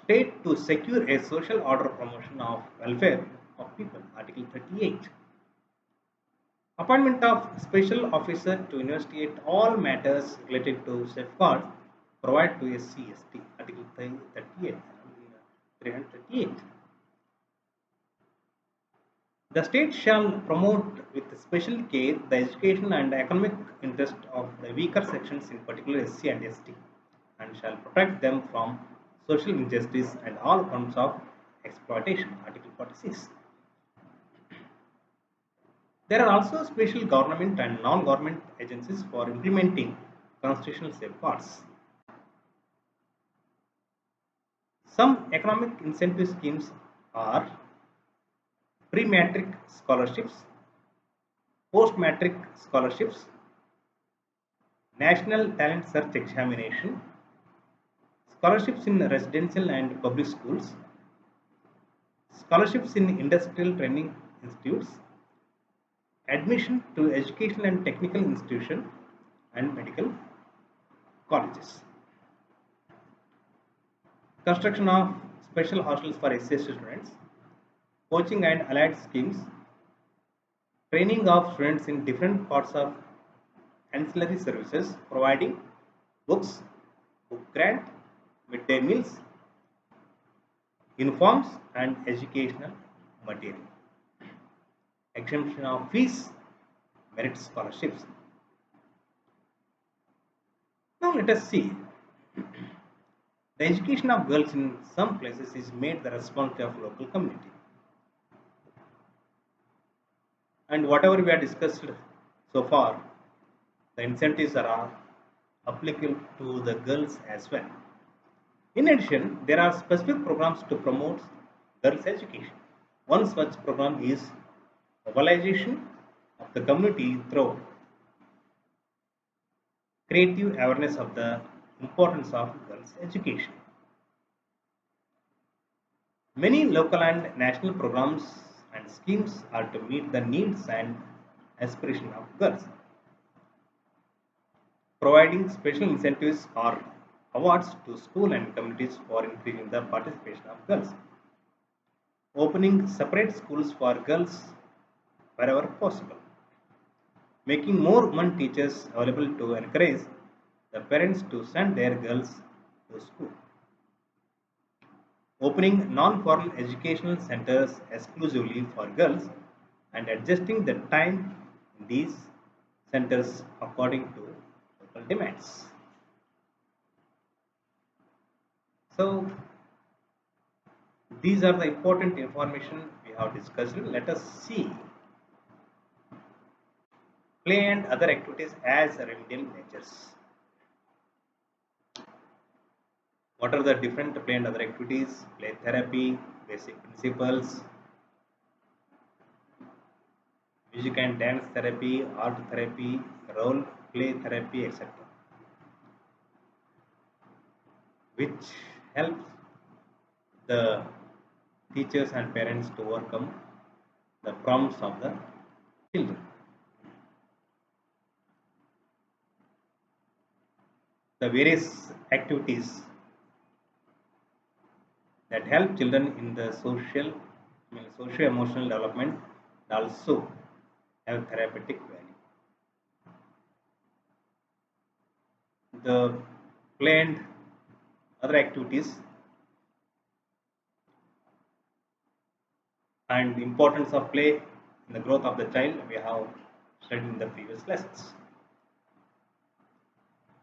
State to secure a social order promotion of welfare of people. Article 38. Appointment of special officer to investigate all matters related to safeguards provided to SC/ST. Article 38. 338. The state shall promote with special care the education and economic interest of the weaker sections, in particular SC and ST, and shall protect them from social injustice and all forms of exploitation. Article 46. There are also special government and non-government agencies for implementing constitutional safeguards. Some economic incentive schemes are pre-matric scholarships, post-matric scholarships, national talent search examination, scholarships in residential and public schools, scholarships in industrial training institutes, admission to educational and technical institutions and medical colleges, construction of special hostels for SC students, coaching and allied schemes, training of students in different parts of ancillary services, providing books, book grant, midday meals, uniforms, and educational material. Exemption of fees, merit scholarships. Now let us see. The education of girls in some places is made the responsibility of local community. And whatever we have discussed so far, the incentives are applicable to the girls as well. In addition, there are specific programs to promote girls' education. One such program is mobilization of the community through creative awareness of the importance of girls' education. Many local and national programs and schemes are to meet the needs and aspirations of girls, providing special incentives or awards to school and communities for increasing the participation of girls, opening separate schools for girls wherever possible, making more women teachers available to encourage the parents to send their girls to school, opening non-formal educational centers exclusively for girls and adjusting the time in these centers according to local demands. So these are the important information we have discussed. Let us see play and other activities as remedial measures. What are the different play and other activities? Play therapy, basic principles, music and dance therapy, art therapy, role play therapy, etc., which helps the teachers and parents to overcome the problems of the children. The various activities that help children in the socio-emotional development also have therapeutic value. The play and other activities and the importance of play in the growth of the child we have studied in the previous lessons.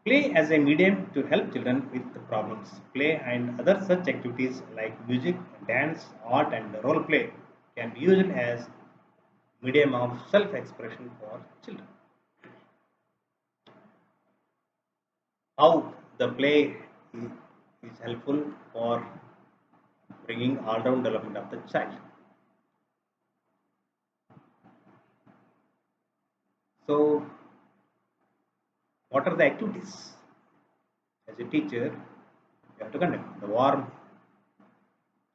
Play as a medium to help children with the problems. Play and other such activities like music, dance, art, and role play can be used as medium of self-expression for children. How the play is helpful for bringing all-round development of the child. So, what are the activities? As a teacher, you have to conduct the warm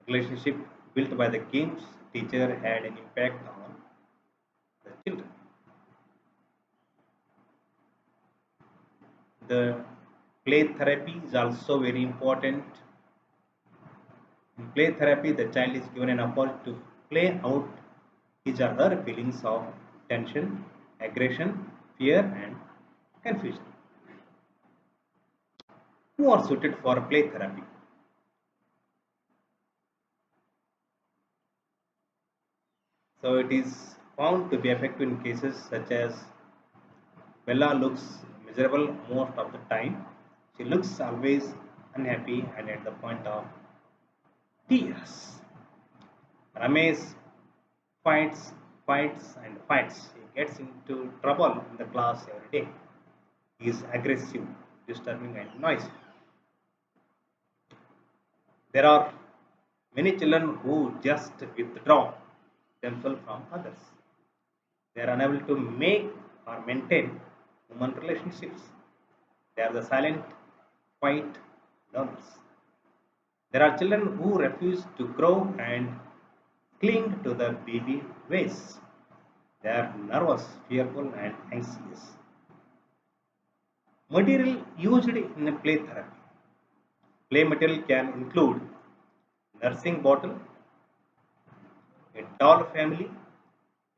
relationship built by the games teacher had an impact on the children. The play therapy is also very important. In play therapy, the child is given an opportunity to play out his or her feelings of tension, aggression, fear, and confusion. Who are suited for play therapy? So it is found to be effective in cases such as Bella looks miserable most of the time. She looks always unhappy and at the point of tears. Ramesh fights, fights, and fights. He gets into trouble in the class every day. He is aggressive, disturbing, and noisy. There are many children who just withdraw themselves from others. They are unable to make or maintain human relationships. They are the silent, quiet learners. There are children who refuse to grow and cling to the baby ways. They are nervous, fearful, and anxious. Material used in play therapy. Play material can include nursing bottle, a doll family,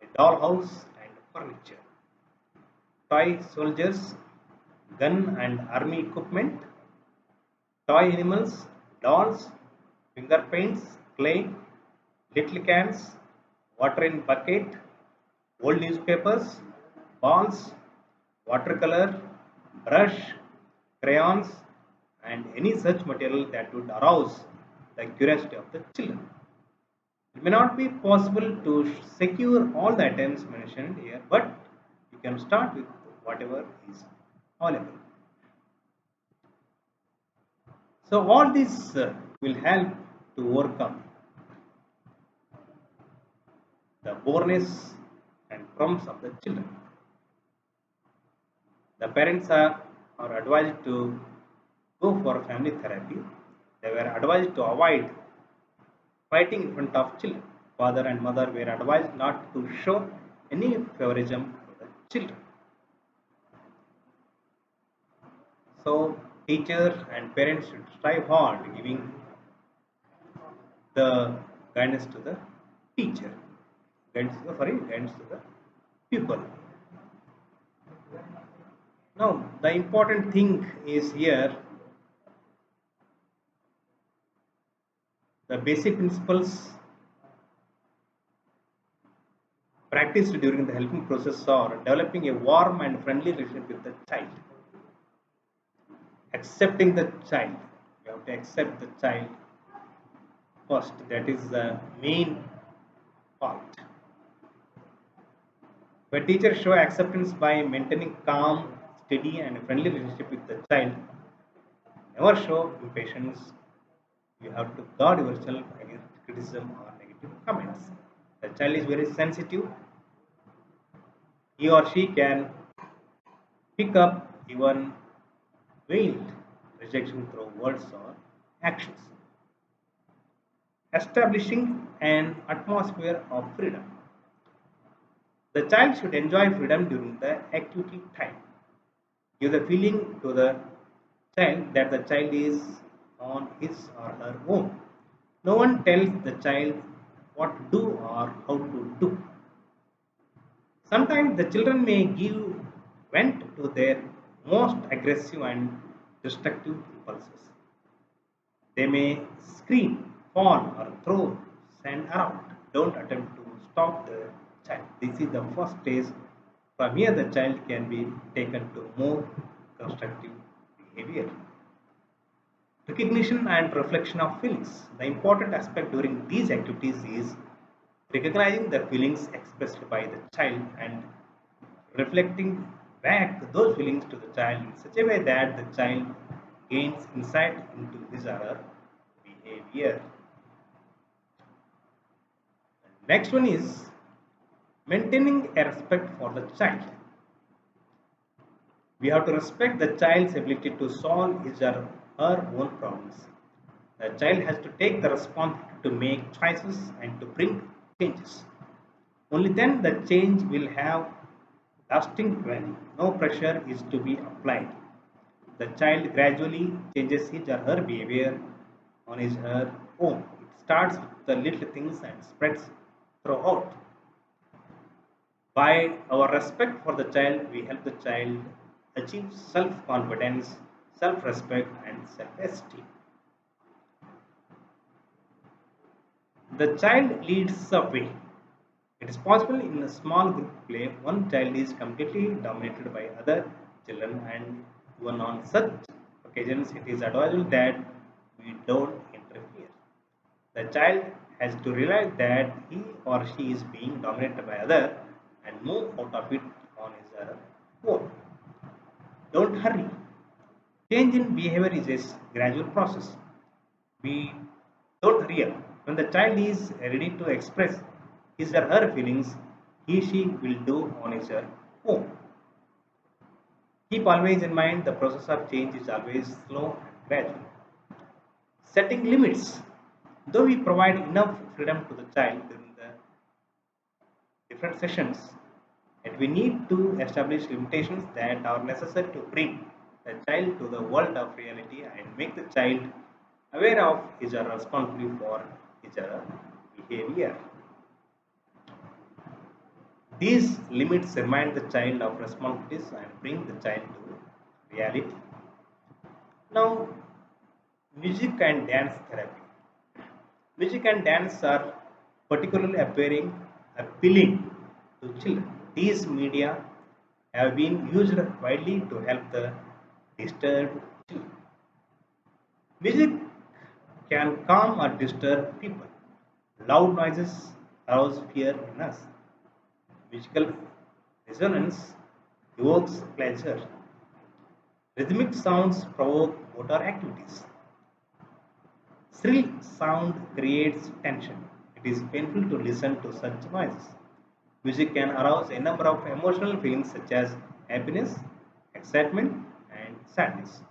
a doll house, and furniture. Toy soldiers, gun and army equipment, toy animals, dolls, finger paints, clay, little cans, water in bucket, old newspapers, balls, watercolor, brush, crayons, and any such material that would arouse the curiosity of the children. It may not be possible to secure all the items mentioned here, but you can start with whatever is available. So all this will help to overcome the boreness and problems of the children. The parents are advised to go for family therapy. They were advised to avoid fighting in front of children. Father and mother were advised not to show any favoritism to the children. So teachers and parents should strive hard giving the guidance to the teacher, guidance to the pupil. Now the important thing is here the basic principles practiced during the helping process are developing a warm and friendly relationship with the child, accepting the child. You have to accept the child first. That is the main part. When teachers show acceptance by maintaining calm, steady, and friendly relationship with the child, Never show impatience. You have to guard yourself against criticism or negative comments. The child is very sensitive. He or she can pick up even veiled rejection through words or actions. Establishing an atmosphere of freedom. The child should enjoy freedom during the activity time. Give the feeling to the child that the child is on his or her own. No one tells the child what to do or how to do. Sometimes the children may give vent to their most aggressive and destructive impulses. They may scream, fall, or throw sand around. Don't attempt to stop the child. This is the first stage. From here, the child can be taken to more constructive behavior. Recognition and reflection of feelings. The important aspect during these activities is recognizing the feelings expressed by the child and reflecting back those feelings to the child in such a way that the child gains insight into his or her behavior. Next one is maintaining a respect for the child. We have to respect the child's ability to solve his or her own problems. The child has to take the responsibility to make choices and to bring changes. Only then the change will have lasting value. No pressure is to be applied. The child gradually changes his or her behavior on his or her own. It starts with the little things and spreads throughout. By our respect for the child, we help the child achieve self confidence, self respect, and self esteem. The child leads the way. It is possible in a small group play, one child is completely dominated by other children, and even on such occasions, it is advisable that we don't interfere. The child has to realize that he or she is being dominated by other and move out of it on his or her own. Don't hurry. Change in behavior is a gradual process. We don't hurry up. When the child is ready to express his or her feelings, he she will do on his or her own. Keep always in mind the process of change is always slow and gradual. Setting limits. Though we provide enough freedom to the child during the different sessions, and we need to establish limitations that are necessary to bring the child to the world of reality and make the child aware of his or her responsibility for his or her behavior. These limits remind the child of responsibilities and bring the child to reality. Now, music and dance therapy. Music and dance are particularly appealing to children. These media have been used widely to help the disturbed children. Music can calm or disturb people. Loud noises arouse fear in us. Musical resonance evokes pleasure. Rhythmic sounds provoke motor activities. Shrill sound creates tension. It is painful to listen to such noises. Music can arouse a number of emotional feelings such as happiness, excitement, and sadness.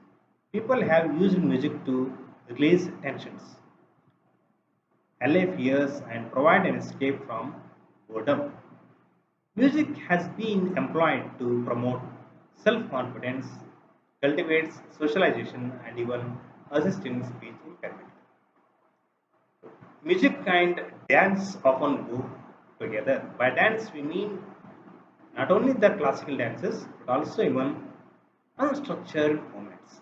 People have used music to release tensions, allay fears, and provide an escape from boredom. Music has been employed to promote self confidence, cultivates socialization, and even assist in speech impairment. Music and dance often go together. By dance, we mean not only the classical dances but also even unstructured movements.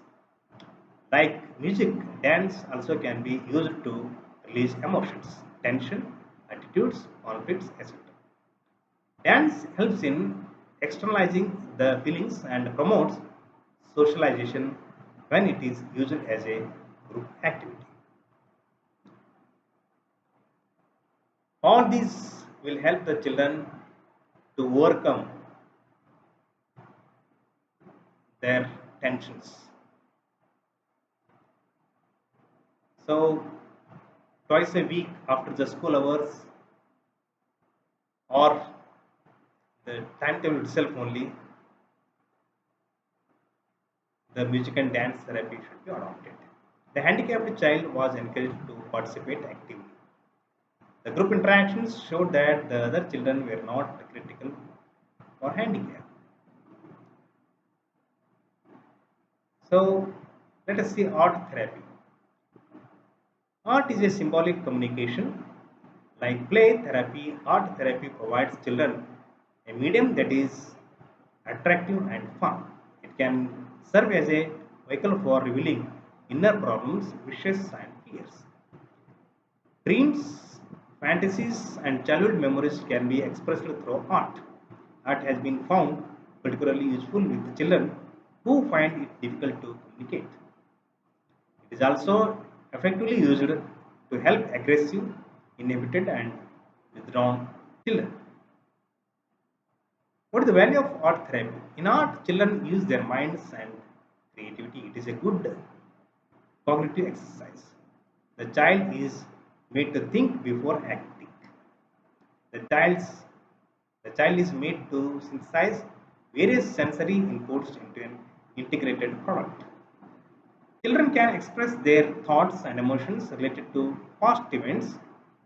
Like music, dance also can be used to release emotions, tension, attitudes, conflicts, etc. Dance helps in externalizing the feelings and promotes socialization when it is used as a group activity. All these will help the children to overcome their tensions. So twice a week after the school hours or the timetable itself only, the music and dance therapy should be adopted. The handicapped child was encouraged to participate actively. The group interactions showed that the other children were not critical or handicapped. So let us see art therapy. Art is a symbolic communication. Like play therapy, art therapy provides children a medium that is attractive and fun. It can serve as a vehicle for revealing inner problems, wishes, and fears. Dreams, fantasies, and childhood memories can be expressed through art. Art has been found particularly useful with children who find it difficult to communicate. It is also effectively used to help aggressive, inhibited, and withdrawn children. What is the value of art therapy? In art, children use their minds and creativity. It is a good cognitive exercise. The child is made to think before acting. The child's the child is made to synthesize various sensory inputs into an integrated product. Children can express their thoughts and emotions related to past events,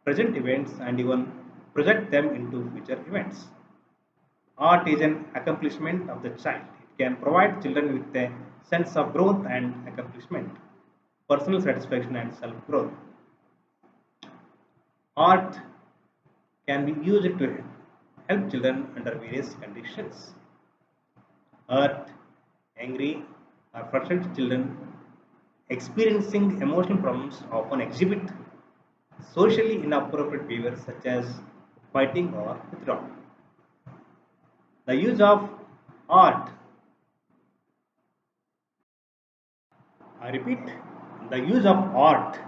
present events, and even project them into future events. Art is an accomplishment of the child. It can provide children with a sense of growth and accomplishment, personal satisfaction, and self growth. Art can be used to help children under various conditions. Hurt, angry, or frustrated children experiencing emotional problems often exhibit socially inappropriate behaviors such as fighting or withdrawal. The use of art, I repeat, the use of art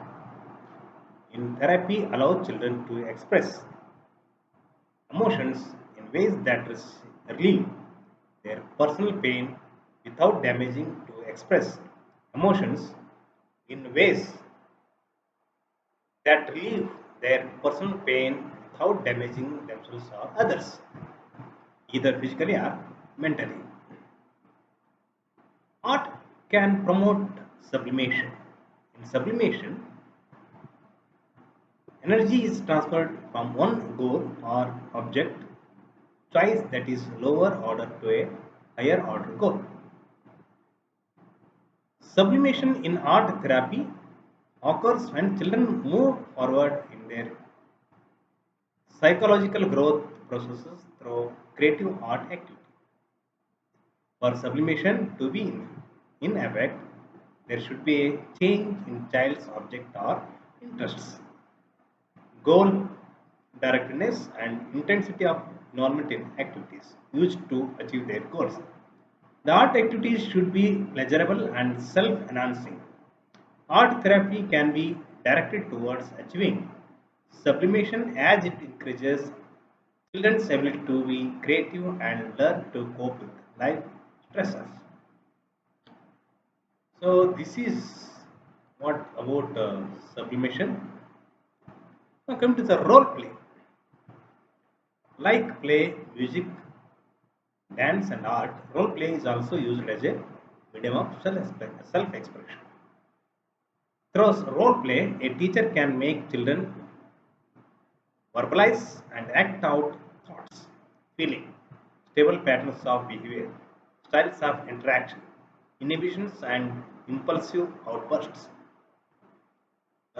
in therapy allows children to express emotions in ways that relieve their personal pain without damaging to express emotions in ways that relieve their personal pain without damaging themselves or others, either physically or mentally. Art can promote sublimation. In sublimation, energy is transferred from one goal or object choice that is lower order to a higher order goal. Sublimation in art therapy occurs when children move forward in their psychological growth processes through creative art activity. For sublimation to be in effect, there should be a change in child's object or interests, goal directness, and intensity of normative activities used to achieve their goals. The art activities should be pleasurable and self enhancing. Art therapy can be directed towards achieving sublimation as it encourages children's ability to be creative and learn to cope with life stressors. So, this is what about sublimation. Now, come to the role play. Like play, music, dance, and art, role play is also used as a medium of self expression. Through role play, a teacher can make children verbalize and act out thoughts, feeling, stable patterns of behavior, styles of interaction, inhibitions, and impulsive outbursts.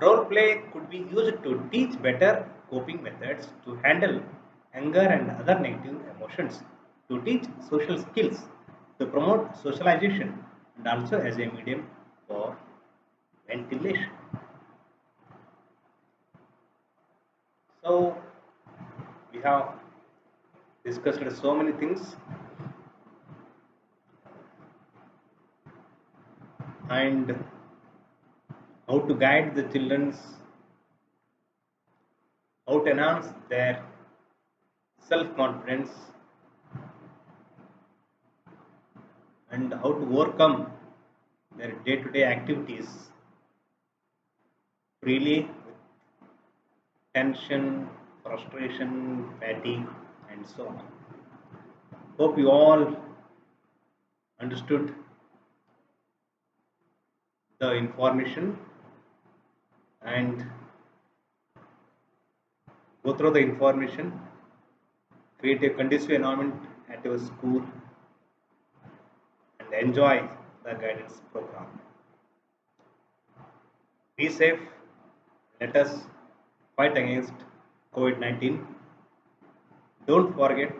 Role play could be used to teach better coping methods, to handle anger and other negative emotions, to teach social skills, to promote socialization, and also as a medium for ventilation. So, we have discussed so many things, and how to guide the children's, how to enhance their self confidence, and how to overcome their day to day activities freely with tension, frustration, fatigue, and so on. Hope you all understood the information and go through the information, create a conducive environment at your school, and enjoy the guidance program. Be safe. Let us fight against COVID 19. Don't forget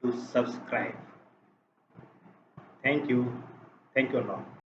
to subscribe. Thank you. Thank you all.